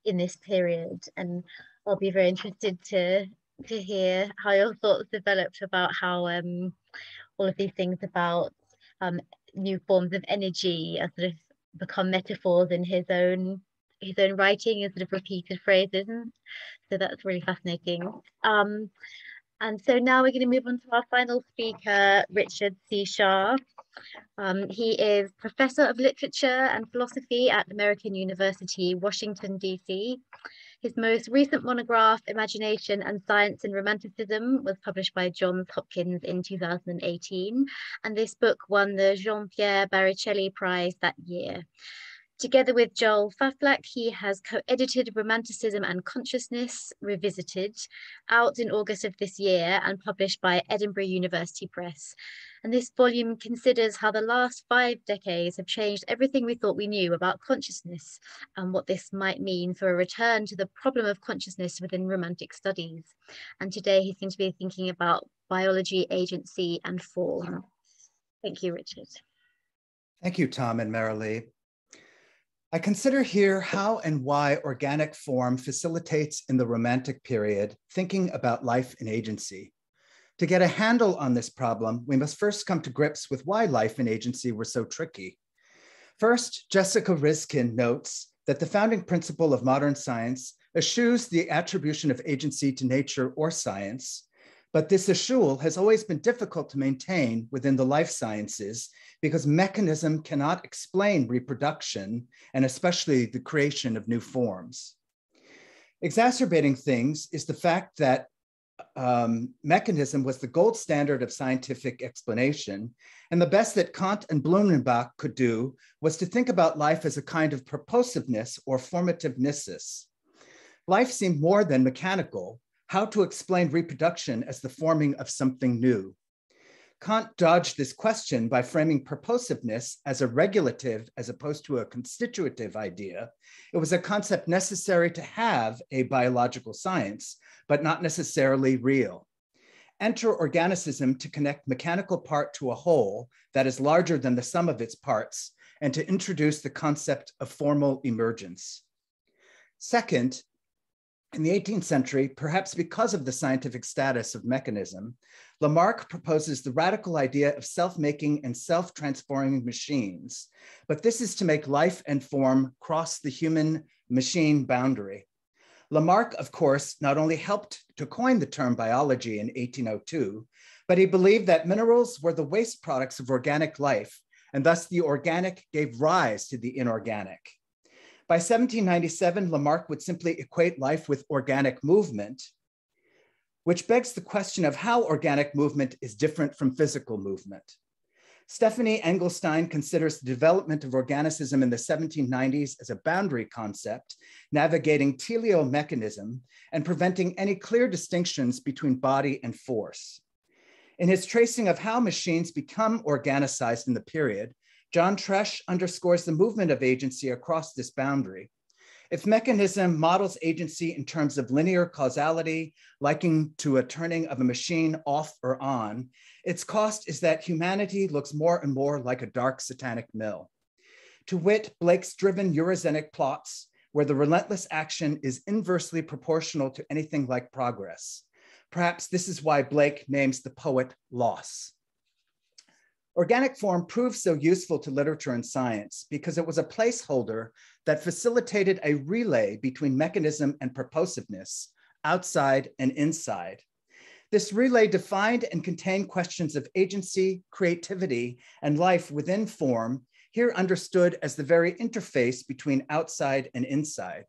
in this period. And I'll be very interested to hear how your thoughts developed about how all of these things about new forms of energy are sort of become metaphors in his own writing as sort of repeated phrases. So that's really fascinating. And so now we're going to move on to our final speaker, Richard C. Shah. He is Professor of Literature and Philosophy at American University, Washington, D.C. His most recent monograph, Imagination and Science in Romanticism, was published by Johns Hopkins in 2018, and this book won the Jean-Pierre Baricelli Prize that year. Together with Joel Faflak, he has co-edited Romanticism and Consciousness Revisited, out in August of this year and published by Edinburgh University Press. And this volume considers how the last 5 decades have changed everything we thought we knew about consciousness and what this might mean for a return to the problem of consciousness within Romantic studies. And today he seems to be thinking about biology, agency, and form. Thank you, Richard. Thank you, Tom and Merrilee. I consider here how and why organic form facilitates in the Romantic period thinking about life and agency. To get a handle on this problem, we must first come to grips with why life and agency were so tricky. First, Jessica Riskin notes that the founding principle of modern science eschews the attribution of agency to nature or science, but this eschewal has always been difficult to maintain within the life sciences because mechanism cannot explain reproduction and especially the creation of new forms. Exacerbating things is the fact that mechanism was the gold standard of scientific explanation, and the best that Kant and Blumenbach could do was to think about life as a kind of purposiveness or formativeness. Life seemed more than mechanical. How to explain reproduction as the forming of something new? Kant dodged this question by framing purposiveness as a regulative as opposed to a constitutive idea. It was a concept necessary to have a biological science, but not necessarily real. Enter organicism to connect mechanical part to a whole that is larger than the sum of its parts, and to introduce the concept of formal emergence. Second, in the 18th century, perhaps because of the scientific status of mechanism, Lamarck proposes the radical idea of self-making and self-transforming machines, but this is to make life and form cross the human-machine boundary. Lamarck, of course, not only helped to coin the term biology in 1802, but he believed that minerals were the waste products of organic life, and thus the organic gave rise to the inorganic. By 1797, Lamarck would simply equate life with organic movement, which begs the question of how organic movement is different from physical movement. Stephanie Engelstein considers the development of organicism in the 1790s as a boundary concept, navigating teleomechanism and preventing any clear distinctions between body and force. In his tracing of how machines become organicized in the period, John Tresch underscores the movement of agency across this boundary. If mechanism models agency in terms of linear causality, likened to a turning of a machine off or on, its cost is that humanity looks more and more like a dark satanic mill. To wit, Blake's driven Eurozenic plots, where the relentless action is inversely proportional to anything like progress. Perhaps this is why Blake names the poet Loss. Organic form proved so useful to literature and science because it was a placeholder that facilitated a relay between mechanism and purposiveness, outside and inside. This relay defined and contained questions of agency, creativity, and life within form, here understood as the very interface between outside and inside.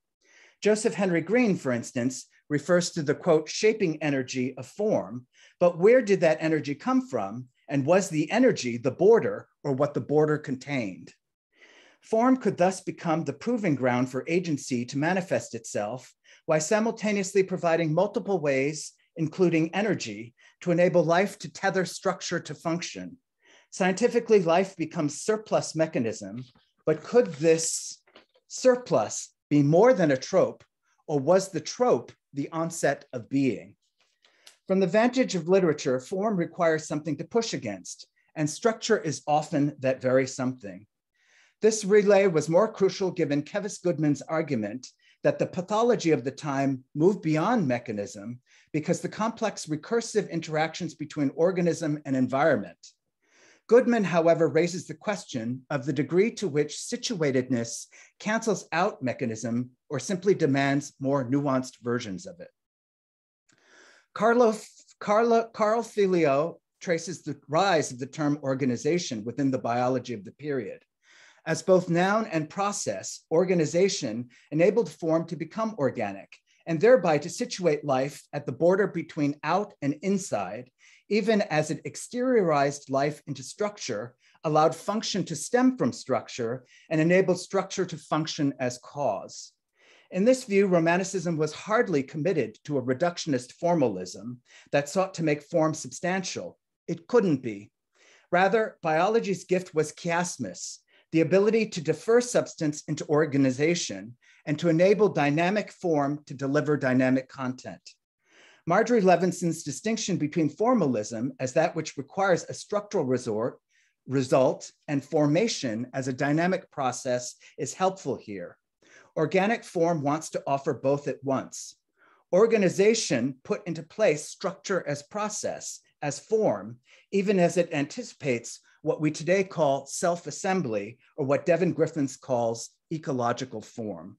Joseph Henry Green, for instance, refers to the, quote, shaping energy of form, but where did that energy come from? And was the energy the border or what the border contained? Form could thus become the proving ground for agency to manifest itself, while simultaneously providing multiple ways, including energy, to enable life to tether structure to function. Scientifically, life becomes surplus mechanism, but could this surplus be more than a trope, or was the trope the onset of being? From the vantage of literature, form requires something to push against, and structure is often that very something. This relay was more crucial given Kevis Goodman's argument that the pathology of the time moved beyond mechanism because the complex recursive interactions between organism and environment. Goodman, however, raises the question of the degree to which situatedness cancels out mechanism or simply demands more nuanced versions of it. Carl Filio traces the rise of the term organization within the biology of the period. As both noun and process, organization enabled form to become organic and thereby to situate life at the border between out and inside, even as it exteriorized life into structure, allowed function to stem from structure, and enabled structure to function as cause. In this view, Romanticism was hardly committed to a reductionist formalism that sought to make form substantial. It couldn't be. Rather, biology's gift was chiasmus, the ability to defer substance into organization and to enable dynamic form to deliver dynamic content. Marjorie Levinson's distinction between formalism as that which requires a structural result and formation as a dynamic process is helpful here. Organic form wants to offer both at once. Organization put into place structure as process, as form, even as it anticipates what we today call self-assembly, or what Devin Griffiths calls ecological form.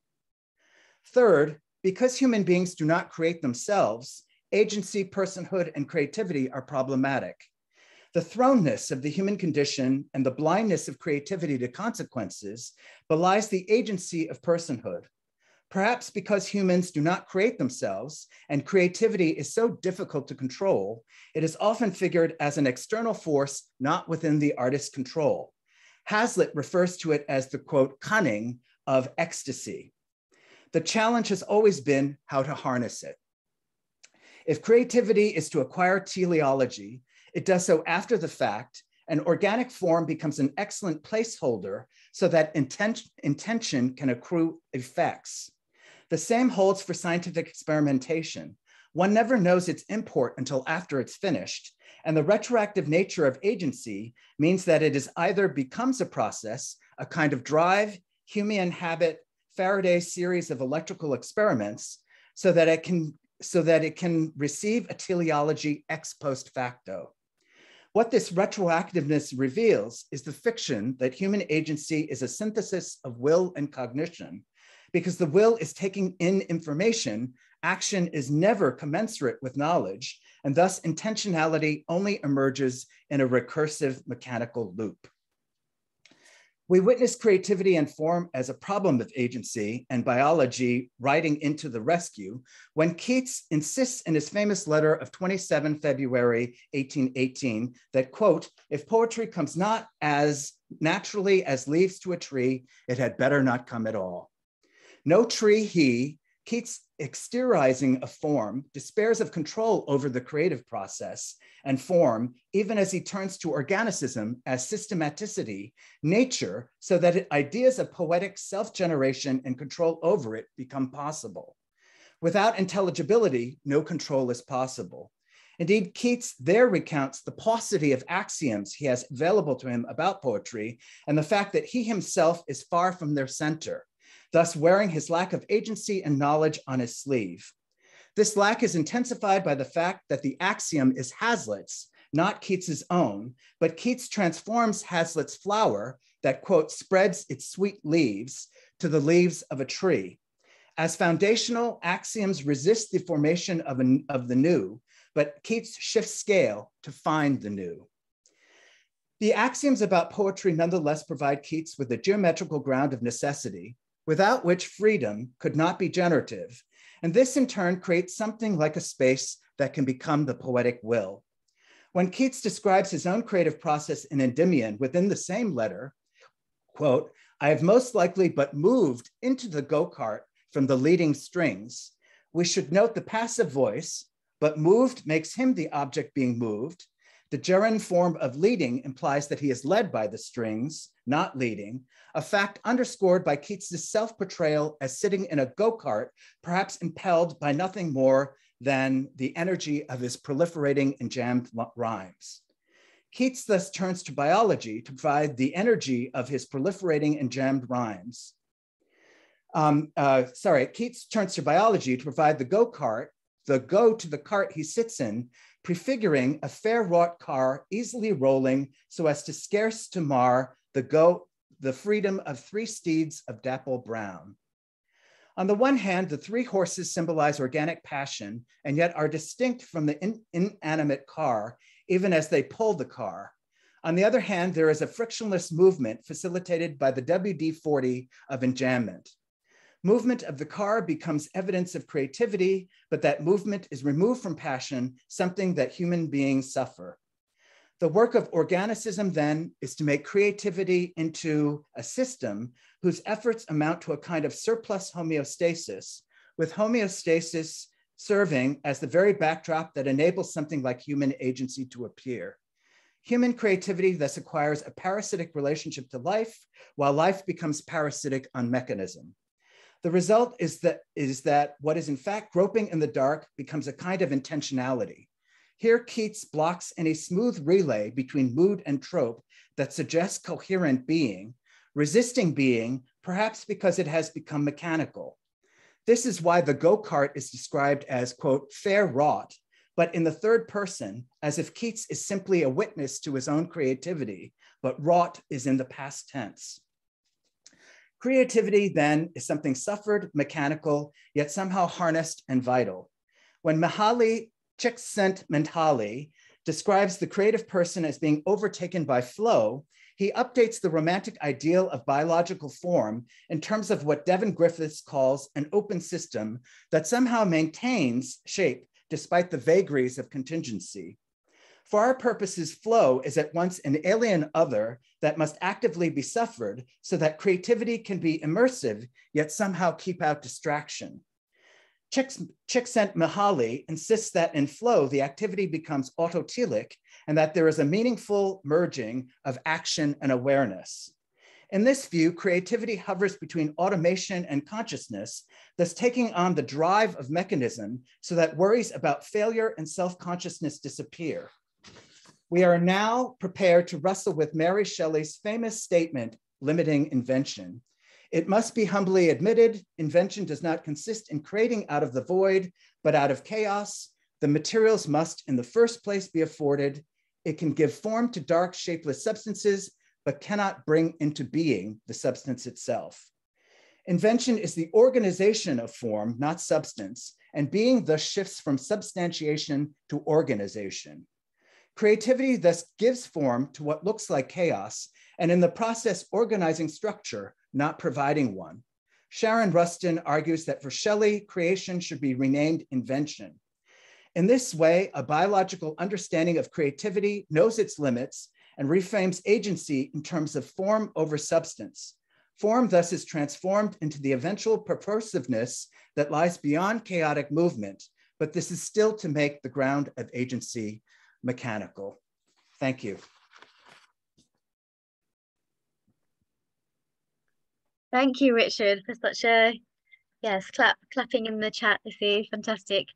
Third, because human beings do not create themselves, agency, personhood, and creativity are problematic. The thrownness of the human condition and the blindness of creativity to consequences belies the agency of personhood. Perhaps because humans do not create themselves and creativity is so difficult to control, it is often figured as an external force not within the artist's control. Hazlitt refers to it as the, quote, cunning of ecstasy. The challenge has always been how to harness it. If creativity is to acquire teleology, it does so after the fact, and organic form becomes an excellent placeholder so that intention can accrue effects. The same holds for scientific experimentation. One never knows its import until after it's finished, and the retroactive nature of agency means that it is either becomes a process, a kind of drive, Humean habit, Faraday's series of electrical experiments, so that it can receive a teleology ex post facto. What this retroactiveness reveals is the fiction that human agency is a synthesis of will and cognition. Because the will is taking in information, action is never commensurate with knowledge, and thus intentionality only emerges in a recursive mechanical loop. We witness creativity and form as a problem of agency and biology riding into the rescue when Keats insists in his famous letter of 27 February 1818 that, quote, if poetry comes not as naturally as leaves to a tree, it had better not come at all. No tree Keats exteriorizing a form, despairs of control over the creative process and form, even as he turns to organicism as systematicity, nature, so that ideas of poetic self-generation and control over it become possible. Without intelligibility, no control is possible. Indeed, Keats there recounts the paucity of axioms he has available to him about poetry and the fact that he himself is far from their center, thus wearing his lack of agency and knowledge on his sleeve. This lack is intensified by the fact that the axiom is Hazlitt's, not Keats's own, but Keats transforms Hazlitt's flower that, quote, spreads its sweet leaves to the leaves of a tree. As foundational, axioms resist the formation of the new, but Keats shifts scale to find the new. The axioms about poetry nonetheless provide Keats with a geometrical ground of necessity, without which freedom could not be generative. And this in turn creates something like a space that can become the poetic will. When Keats describes his own creative process in Endymion within the same letter, quote, I have most likely but moved into the go-kart from the leading strings, we should note the passive voice, but moved makes him the object being moved. The gerund form of leading implies that he is led by the strings, not leading, a fact underscored by Keats's self-portrayal as sitting in a go-kart, perhaps impelled by nothing more than the energy of his proliferating and jammed rhymes. Keats thus turns to biology to provide the energy of his proliferating and jammed rhymes. Keats turns to biology to provide the go-kart, the go to the cart he sits in, prefiguring a fair wrought car easily rolling so as to scarce to mar the freedom of three steeds of dapple brown. On the one hand, the three horses symbolize organic passion and yet are distinct from the inanimate car, even as they pull the car. On the other hand, there is a frictionless movement facilitated by the WD-40 of enjambment. Movement of the car becomes evidence of creativity, but that movement is removed from passion, something that human beings suffer. The work of organicism then is to make creativity into a system whose efforts amount to a kind of surplus homeostasis, with homeostasis serving as the very backdrop that enables something like human agency to appear. Human creativity thus acquires a parasitic relationship to life, while life becomes parasitic on mechanism. The result is that what is in fact groping in the dark becomes a kind of intentionality. Here, Keats blocks any smooth relay between mood and trope that suggests coherent being, resisting being, perhaps because it has become mechanical. This is why the go-kart is described as, quote, fair wrought, but in the third person, as if Keats is simply a witness to his own creativity, but wrought is in the past tense. Creativity, then, is something suffered, mechanical, yet somehow harnessed and vital. When Mihaly Csikszentmihalyi describes the creative person as being overtaken by flow, he updates the romantic ideal of biological form in terms of what Devin Griffiths calls an open system that somehow maintains shape despite the vagaries of contingency. For our purposes, flow is at once an alien other that must actively be suffered so that creativity can be immersive, yet somehow keep out distraction. Csikszentmihalyi insists that in flow, the activity becomes autotelic and that there is a meaningful merging of action and awareness. In this view, creativity hovers between automation and consciousness, thus taking on the drive of mechanism so that worries about failure and self-consciousness disappear. We are now prepared to wrestle with Mary Shelley's famous statement limiting invention. It must be humbly admitted, invention does not consist in creating out of the void, but out of chaos. The materials must in the first place be afforded. It can give form to dark, shapeless substances, but cannot bring into being the substance itself. Invention is the organization of form, not substance, and being thus shifts from substantiation to organization. Creativity thus gives form to what looks like chaos, and in the process organizing structure, not providing one. Sharon Ruston argues that for Shelley, creation should be renamed invention. In this way, a biological understanding of creativity knows its limits and reframes agency in terms of form over substance. Form thus is transformed into the eventual purposiveness that lies beyond chaotic movement, but this is still to make the ground of agency mechanical. Thank you. Thank you, Richard, for such a, yes, clapping in the chat, I see, fantastic.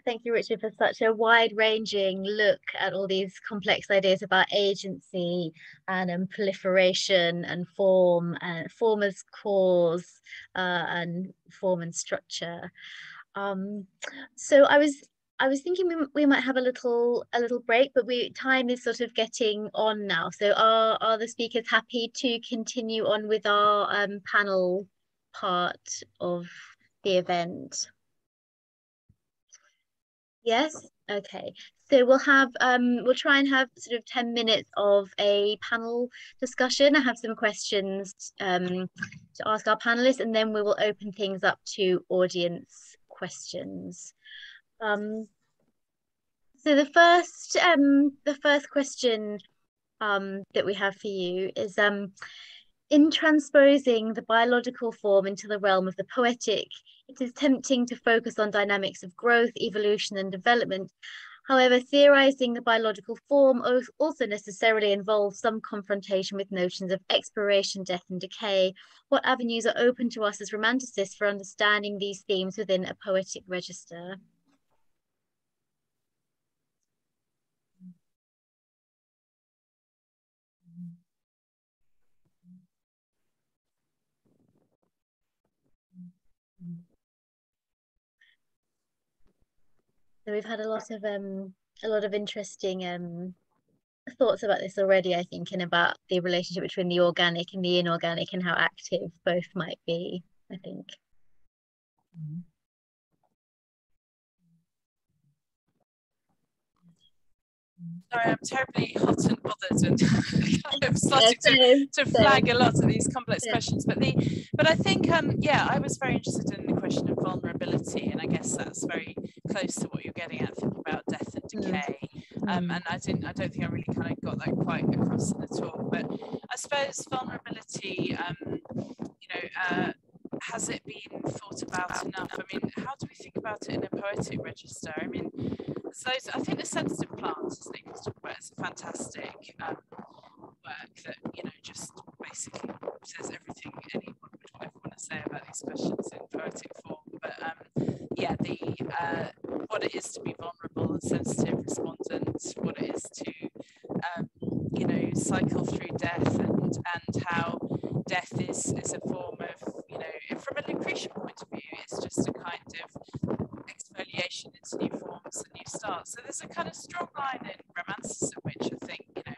Thank you, Richard, for such a wide-ranging look at all these complex ideas about agency and proliferation and form as cause and form and structure. So I was thinking we might have a little break, but time is sort of getting on now. So are the speakers happy to continue on with our panel part of the event? Yes. Okay. So we'll try and have sort of 10 minutes of a panel discussion. I have some questions to ask our panelists, and then we will open things up to audience questions. So the first question that we have for you is in transposing the biological form into the realm of the poetic, it is tempting to focus on dynamics of growth, evolution, and development. However, theorizing the biological form also necessarily involves some confrontation with notions of expiration, death, and decay. What avenues are open to us as romanticists for understanding these themes within a poetic register? So we've had a lot of interesting thoughts about this already, I think, and about the relationship between the organic and the inorganic and how active both might be, I think. Sorry, I'm terribly hot and bothered and kind of starting to flag a lot of these complex questions. But I think, yeah, I was very interested in the question of vulnerability, and I guess that's very close to what you're getting at, thinking about death and decay. And I don't think I really kind of got that quite across in the talk. But I suppose vulnerability, has it been thought about enough? I mean, how do we think about it in a poetic register? I mean, so I think the sensitive plants, as Nick was talking about, is a fantastic work that, just basically says everything anyone would ever want to say about these and how death is a form of, you know, from a Lucretian point of view, it's just a kind of exfoliation into new forms and new starts. So there's a kind of strong line in Romanticism, which I think, you know,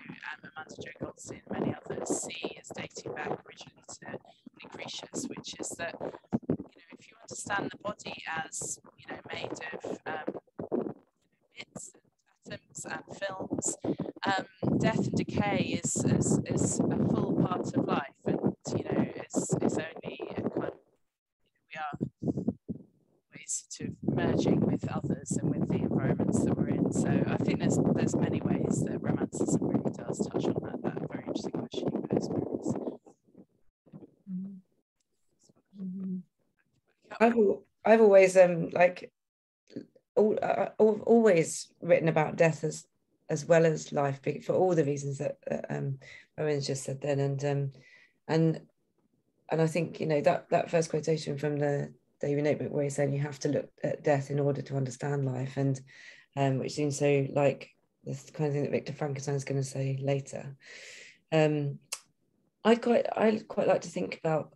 Amanda Jo Goldstein and many others see as dating back originally to Lucretius, which is that, you know, if you understand the body as, you know, made of bits and atoms and films, death and decay is a full part of life, and, you know, is only a kind of, we are always sort of merging with others and with the environments that we're in. So I think there's many ways that Romanticism really does touch on that very interesting question you posed. I've always always written about death as well as life, for all the reasons that Rowan's just said then, and I think, you know, that first quotation from the Davie notebook where he's saying you have to look at death in order to understand life, and which seems so like this kind of thing that Viktor Frankenstein is going to say later. I'd quite like to think about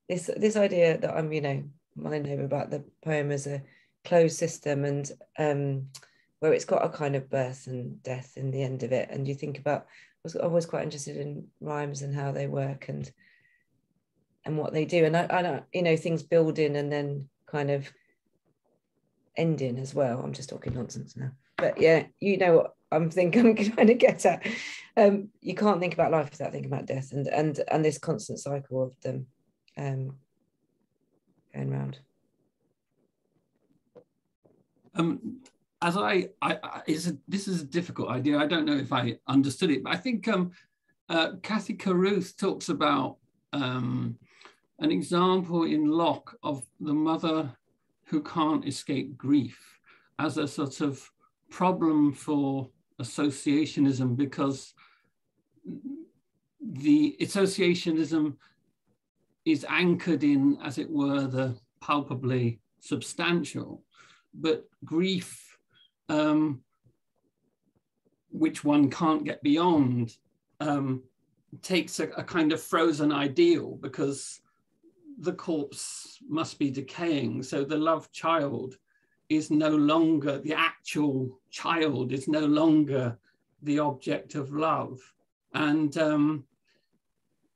this idea that I'm, you know, mind over about the poem as a closed system, and where it's got a kind of birth and death in the end of it. And you think about, I was quite interested in rhymes and how they work and what they do. And I you know, things build in and then kind of end in as well. I'm just talking nonsense now. But yeah, you know what I'm trying to get at. You can't think about life without thinking about death and this constant cycle of them going round. As this is a difficult idea. I don't know if I understood it, but I think Cathy Carruth talks about an example in Locke of the mother who can't escape grief as a sort of problem for associationism, because the associationism is anchored in, as it were, the palpably substantial, but grief, which one can't get beyond, takes a kind of frozen ideal, because the corpse must be decaying. So the loved child is no longer, the actual child is no longer the object of love. And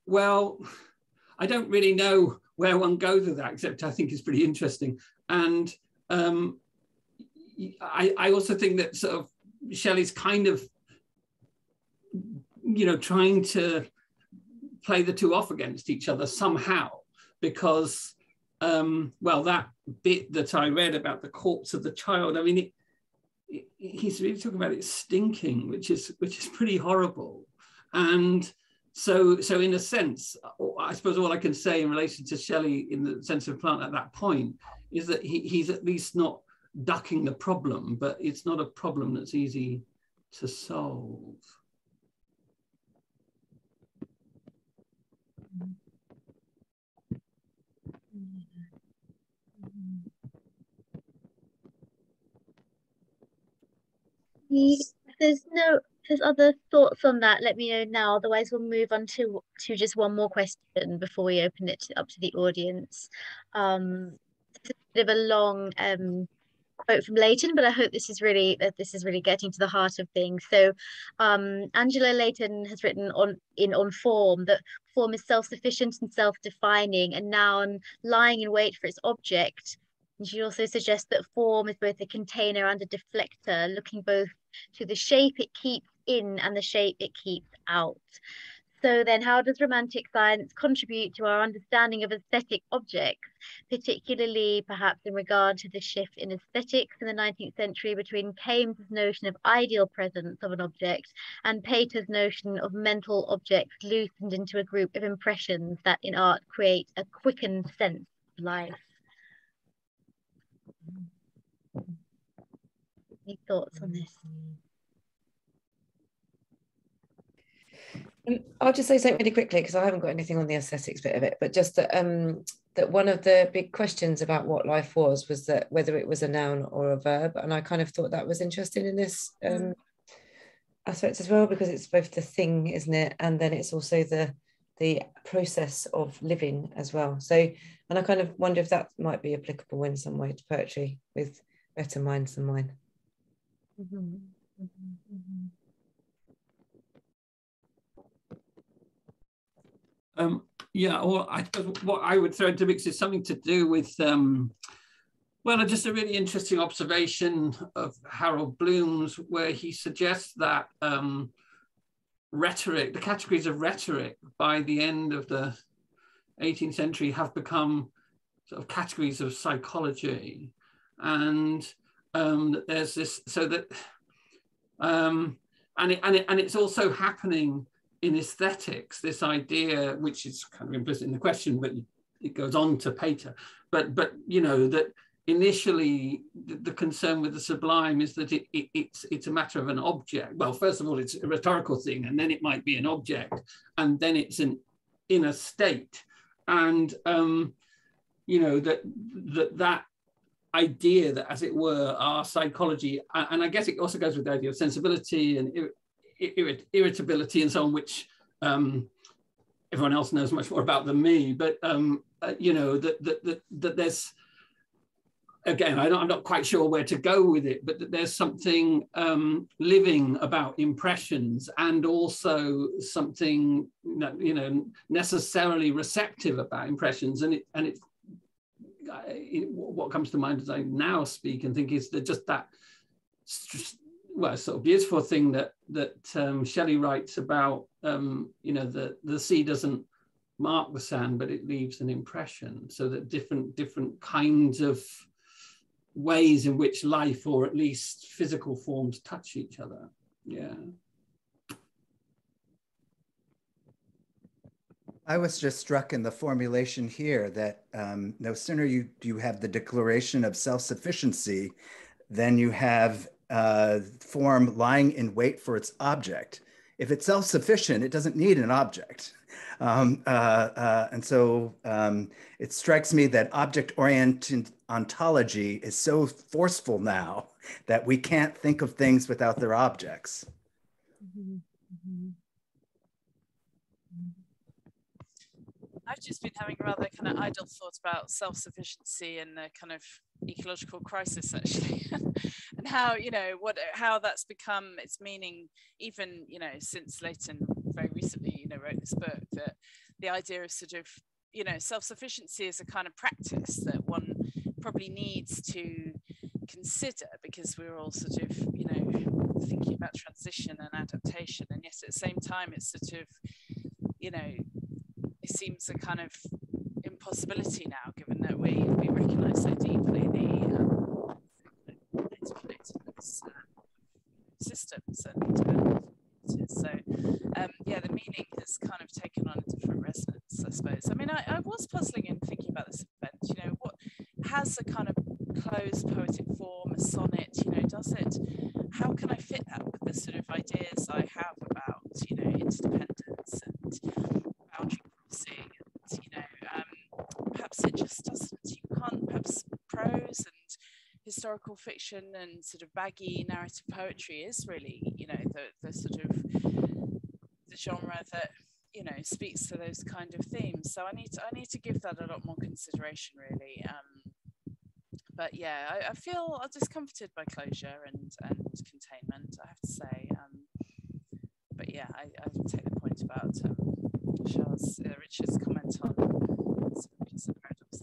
well, I don't really know where one goes with that, except I think it's pretty interesting. And I also think that sort of Shelley's kind of, you know, trying to play the two off against each other somehow, because, well, that bit that I read about the corpse of the child, I mean, he's really talking about it stinking, which is pretty horrible. And so in a sense, I suppose all I can say in relation to Shelley in the sense of plant at that point is that he's at least not ducking the problem, but it's not a problem that's easy to solve. If there's other thoughts on that, let me know now. Otherwise, we'll move on to just one more question before we open it up to the audience. It's a bit of a long quote from Leighton, but I hope this is really getting to the heart of things. So Angela Leighton has written on form that form is self-sufficient and self-defining, a noun lying in wait for its object. And she also suggests that form is both a container and a deflector, looking both to the shape it keeps in and the shape it keeps out. So then how does Romantic science contribute to our understanding of aesthetic objects, particularly perhaps in regard to the shift in aesthetics in the 19th century between Kames's notion of ideal presence of an object and Pater's notion of mental objects loosened into a group of impressions that in art create a quickened sense of life? Any thoughts on this? I'll just say something really quickly, because I haven't got anything on the aesthetics bit of it, but just that that one of the big questions about what life was that whether it was a noun or a verb, and I kind of thought that was interesting in this aspect as well, because it's both the thing, isn't it, and then it's also the the process of living as well. So, and I kind of wonder if that might be applicable in some way to poetry with better minds than mine. Yeah, well, I suppose what I would throw into mix is something to do with, well, just a really interesting observation of Harold Bloom's, where he suggests that rhetoric, the categories of rhetoric by the end of the 18th century have become sort of categories of psychology. And there's this, so that, and it's also happening in aesthetics, this idea, which is kind of implicit in the question, but it goes on to Pater, but you know, that initially the concern with the sublime is that it's a matter of an object. Well, first of all, it's a rhetorical thing, and then it might be an object, and then it's an inner state. And you know, that idea that, as it were, our psychology, and I guess it also goes with the idea of sensibility and irritability and so on, which everyone else knows much more about than me, but you know, that there's, again, I'm not quite sure where to go with it, but that there's something living about impressions, and also something, you know, necessarily receptive about impressions. And what comes to mind as I now speak and think is that just that, well, sort of beautiful thing that Shelley writes about, you know, the sea doesn't mark the sand, but it leaves an impression, so that different kinds of ways in which life, or at least physical forms, touch each other. Yeah. I was just struck in the formulation here that no sooner you have the declaration of self-sufficiency than you have form lying in wait for its object. If it's self-sufficient, it doesn't need an object. And so it strikes me that object-oriented ontology is so forceful now that we can't think of things without their objects. I've just been having a rather kind of idle thought about self-sufficiency and the kind of ecological crisis, actually, and how, you know, how that's become its meaning, even, you know, since Leighton very recently, you know, wrote this book, that the idea of sort of, you know, self-sufficiency is a kind of practice that one probably needs to consider, because we're all sort of, you know, thinking about transition and adaptation, and yet at the same time it's sort of, you know, it seems a kind of impossibility now, given that we recognise so deeply the interconnectedness systems and so yeah, the meaning has kind of taken on a different resonance, I suppose. I mean, I was puzzling in thinking about this event, you know, what has a kind of closed poetic form, a sonnet, you know, does it, how can I fit that with the sort of ideas I have about, you know, interdependence and boundary crossing, and, you know, perhaps it just doesn't, you can't, perhaps prose and historical fiction and sort of baggy narrative poetry is really, you know, the sort of the genre that, you know, speaks to those kind of themes. So I need to give that a lot more consideration, really. But yeah, I feel discomforted by closure and containment, I have to say. But yeah, I take the point about Richard's comment on some implicit paradox.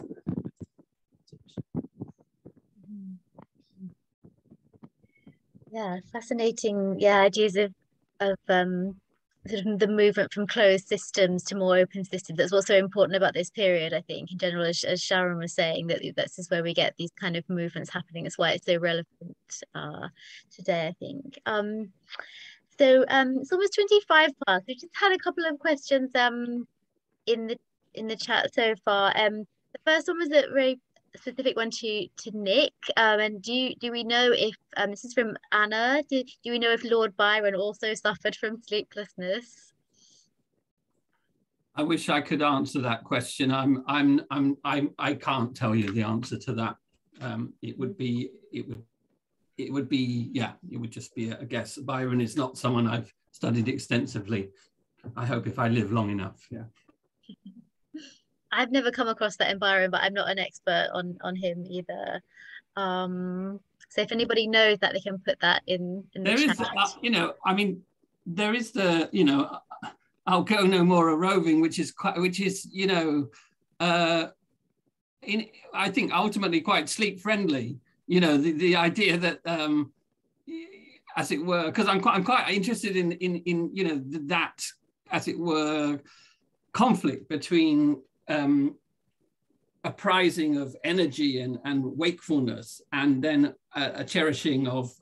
Yeah, fascinating. Yeah, ideas of sort of the movement from closed systems to more open systems. That's what's so important about this period, I think, in general, as Sharon was saying, that this is where we get these kind of movements happening. That's why it's so relevant today, I think. So it's almost 25 past. We just had a couple of questions in the chat so far. The first one was a very specific one to Nick, and do we know if this is from Anna, do we know if Lord Byron also suffered from sleeplessness? I wish I could answer that question. I can't tell you the answer to that. It would just be a guess. Byron is not someone I've studied extensively. I hope if I live long enough. Yeah. I've never come across that in Byron, but I'm not an expert on him either. So if anybody knows that, they can put that in the chat. You know, I mean, there is the, you know, I'll go no more a roving, which is you know, I think ultimately quite sleep friendly. You know, the idea that as it were, because I'm quite interested in you know, that, as it were, conflict between a prizing of energy and wakefulness, and then a cherishing of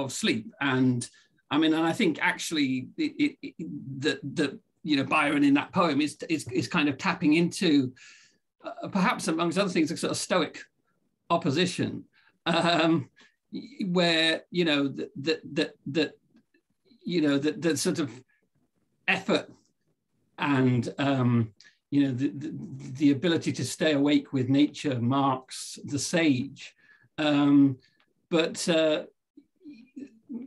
sleep. And I mean, and I think actually that you know, Byron in that poem is kind of tapping into perhaps amongst other things a sort of Stoic opposition, where you know that you know that sort of effort and you know, the ability to stay awake with nature marks the sage, but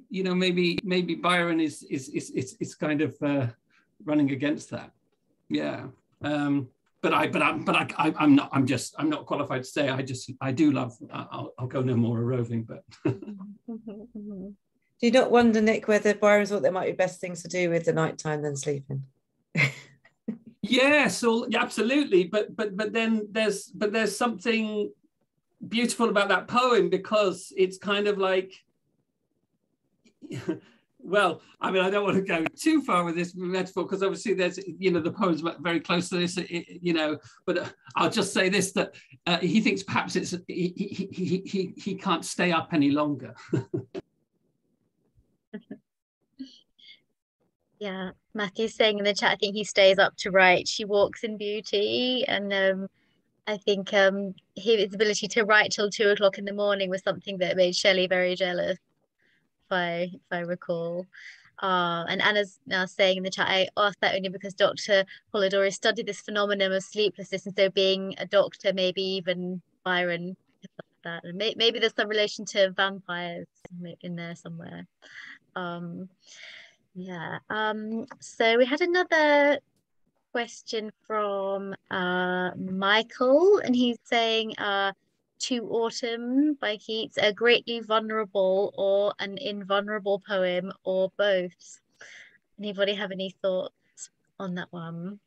you know, maybe Byron is kind of running against that, yeah. But I'm not qualified to say. I do love. I'll go no more a roving, but. Do you not wonder, Nick, whether Byron thought there might be best things to do with the nighttime than sleeping? Yes, absolutely. But then there's something beautiful about that poem, because it's kind of like, well, I mean, I don't want to go too far with this metaphor, because obviously there's, you know, the poem's very close to this, you know, but I'll just say this, that he thinks perhaps it's he can't stay up any longer. Yeah, Matthew's saying in the chat, I think he stays up to write She Walks in Beauty. And I think his ability to write till 2 o'clock in the morning was something that made Shelley very jealous, if I recall. And Anna's now saying in the chat, I asked that only because Dr. Polidori studied this phenomenon of sleeplessness, and so being a doctor, maybe even Byron, that, and maybe there's some relation to vampires in there somewhere. Yeah. So we had another question from Michael, and he's saying To Autumn by Keats, a greatly vulnerable or an invulnerable poem, or both. Anybody have any thoughts on that one?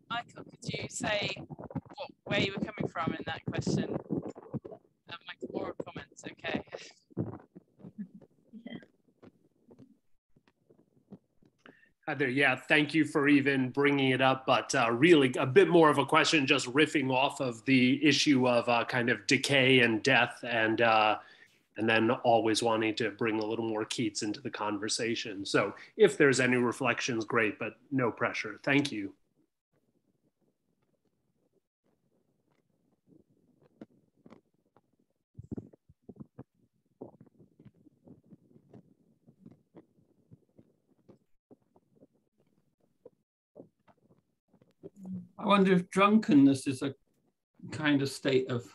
Michael, could you say where you were coming from in that question? Michael, more comments, okay. Hi there. Yeah, thank you for even bringing it up, but really a bit more of a question, just riffing off of the issue of kind of decay and death, and then always wanting to bring a little more Keats into the conversation. So if there's any reflections, great, but no pressure. Thank you. I wonder if drunkenness is a kind of state of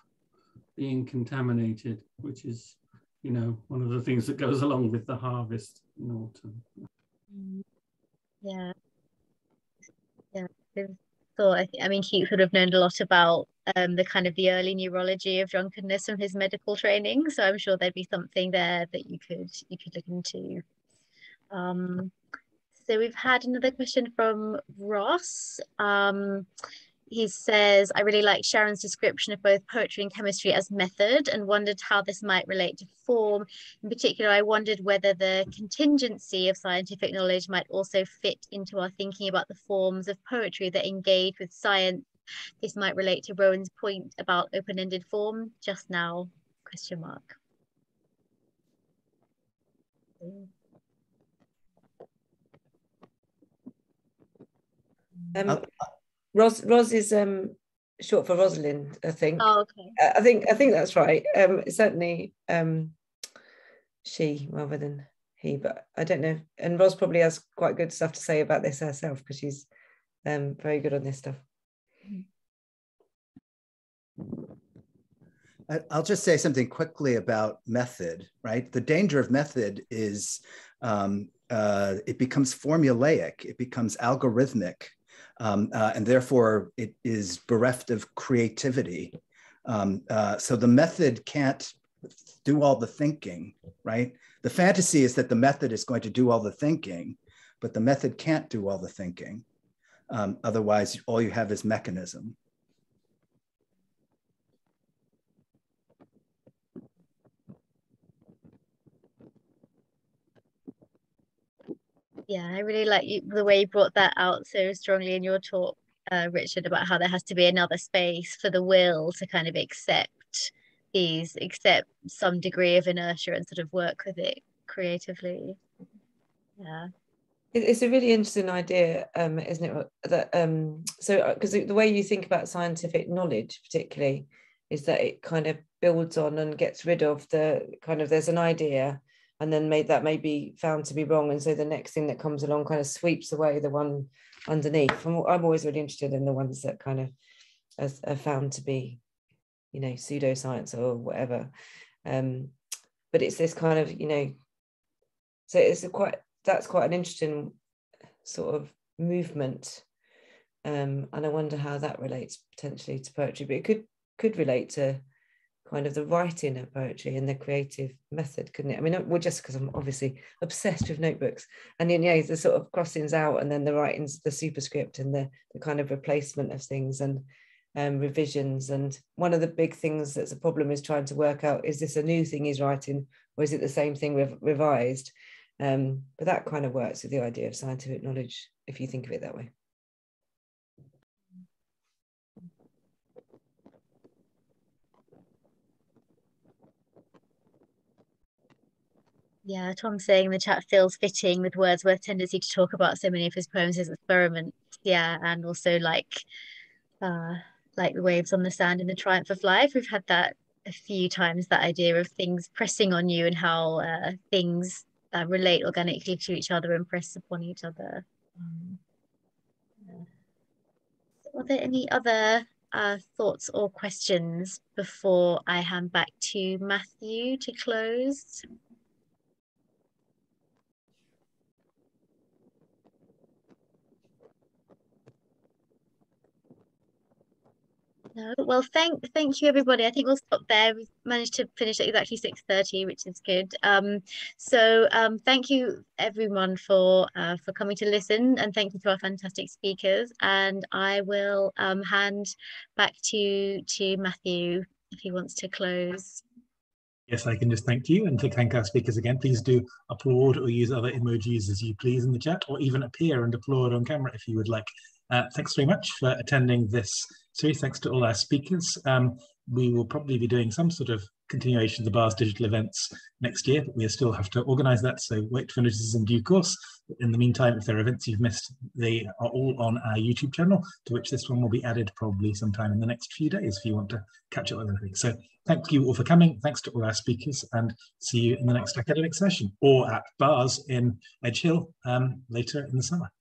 being contaminated, which is, you know, one of the things that goes along with the harvest in autumn. Yeah. So I mean, Keats would have known a lot about the kind of the early neurology of drunkenness from his medical training. So I'm sure there'd be something there that you could look into. So we've had another question from Ross. He says, I really like Sharon's description of both poetry and chemistry as method, and wondered how this might relate to form. In particular, I wondered whether the contingency of scientific knowledge might also fit into our thinking about the forms of poetry that engage with science. This might relate to Rowan's point about open-ended form just now, question mark. Ros is short for Rosalind, I think. Oh, okay. I think that's right. Certainly she rather than he, but I don't know. And Ros probably has quite good stuff to say about this herself, because she's very good on this stuff. I'll just say something quickly about method, right? The danger of method is it becomes formulaic, it becomes algorithmic, and therefore it is bereft of creativity. So the method can't do all the thinking, right? The fantasy is that the method is going to do all the thinking, but the method can't do all the thinking. Otherwise, all you have is mechanism. Yeah, I really like the way you brought that out so strongly in your talk, Richard, about how there has to be another space for the will to kind of accept some degree of inertia and sort of work with it creatively. Yeah. It's a really interesting idea, isn't it? That so because the way you think about scientific knowledge, particularly, is that it kind of builds on and gets rid of the kind of, there's an idea, and then that may be found to be wrong, and so the next thing that comes along kind of sweeps away the one underneath. I'm always really interested in the ones that kind of are found to be, you know, pseudoscience or whatever. But it's this kind of, you know, so that's quite an interesting sort of movement, and I wonder how that relates potentially to poetry. But it could relate to kind of the writing of poetry and the creative method, couldn't it? I mean, well, just because I'm obviously obsessed with notebooks, and then, you know, the sort of crossings out and then the writings, the superscript and the kind of replacement of things and revisions. And one of the big things that's a problem is trying to work out, is this a new thing he's writing, or is it the same thing revised? But that kind of works with the idea of scientific knowledge, if you think of it that way. Yeah, Tom saying in the chat feels fitting with Wordsworth's tendency to talk about so many of his poems as experiments. Yeah, and also like the waves on the sand in the triumph of life. We've had that a few times, that idea of things pressing on you and how things relate organically to each other and press upon each other. Are there any other thoughts or questions before I hand back to Matthew to close? No, well, thank you, everybody. I think we'll stop there. We've managed to finish at exactly 6:30, which is good. So thank you, everyone, for coming to listen, and thank you to our fantastic speakers. And I will hand back to Matthew if he wants to close. Yes, I can just thank you and to thank our speakers again. Please do applaud or use other emojis as you please in the chat, or even appear and applaud on camera if you would like. Thanks very much for attending this series. Thanks to all our speakers. We will probably be doing some sort of continuation of the BAR's digital events next year, but we still have to organise that, so wait for notices in due course. In the meantime, if there are events you've missed, they are all on our YouTube channel, to which this one will be added probably sometime in the next few days if you want to catch up with anything. So thank you all for coming. Thanks to all our speakers, and see you in the next academic session, or at BAR's in Edge Hill later in the summer.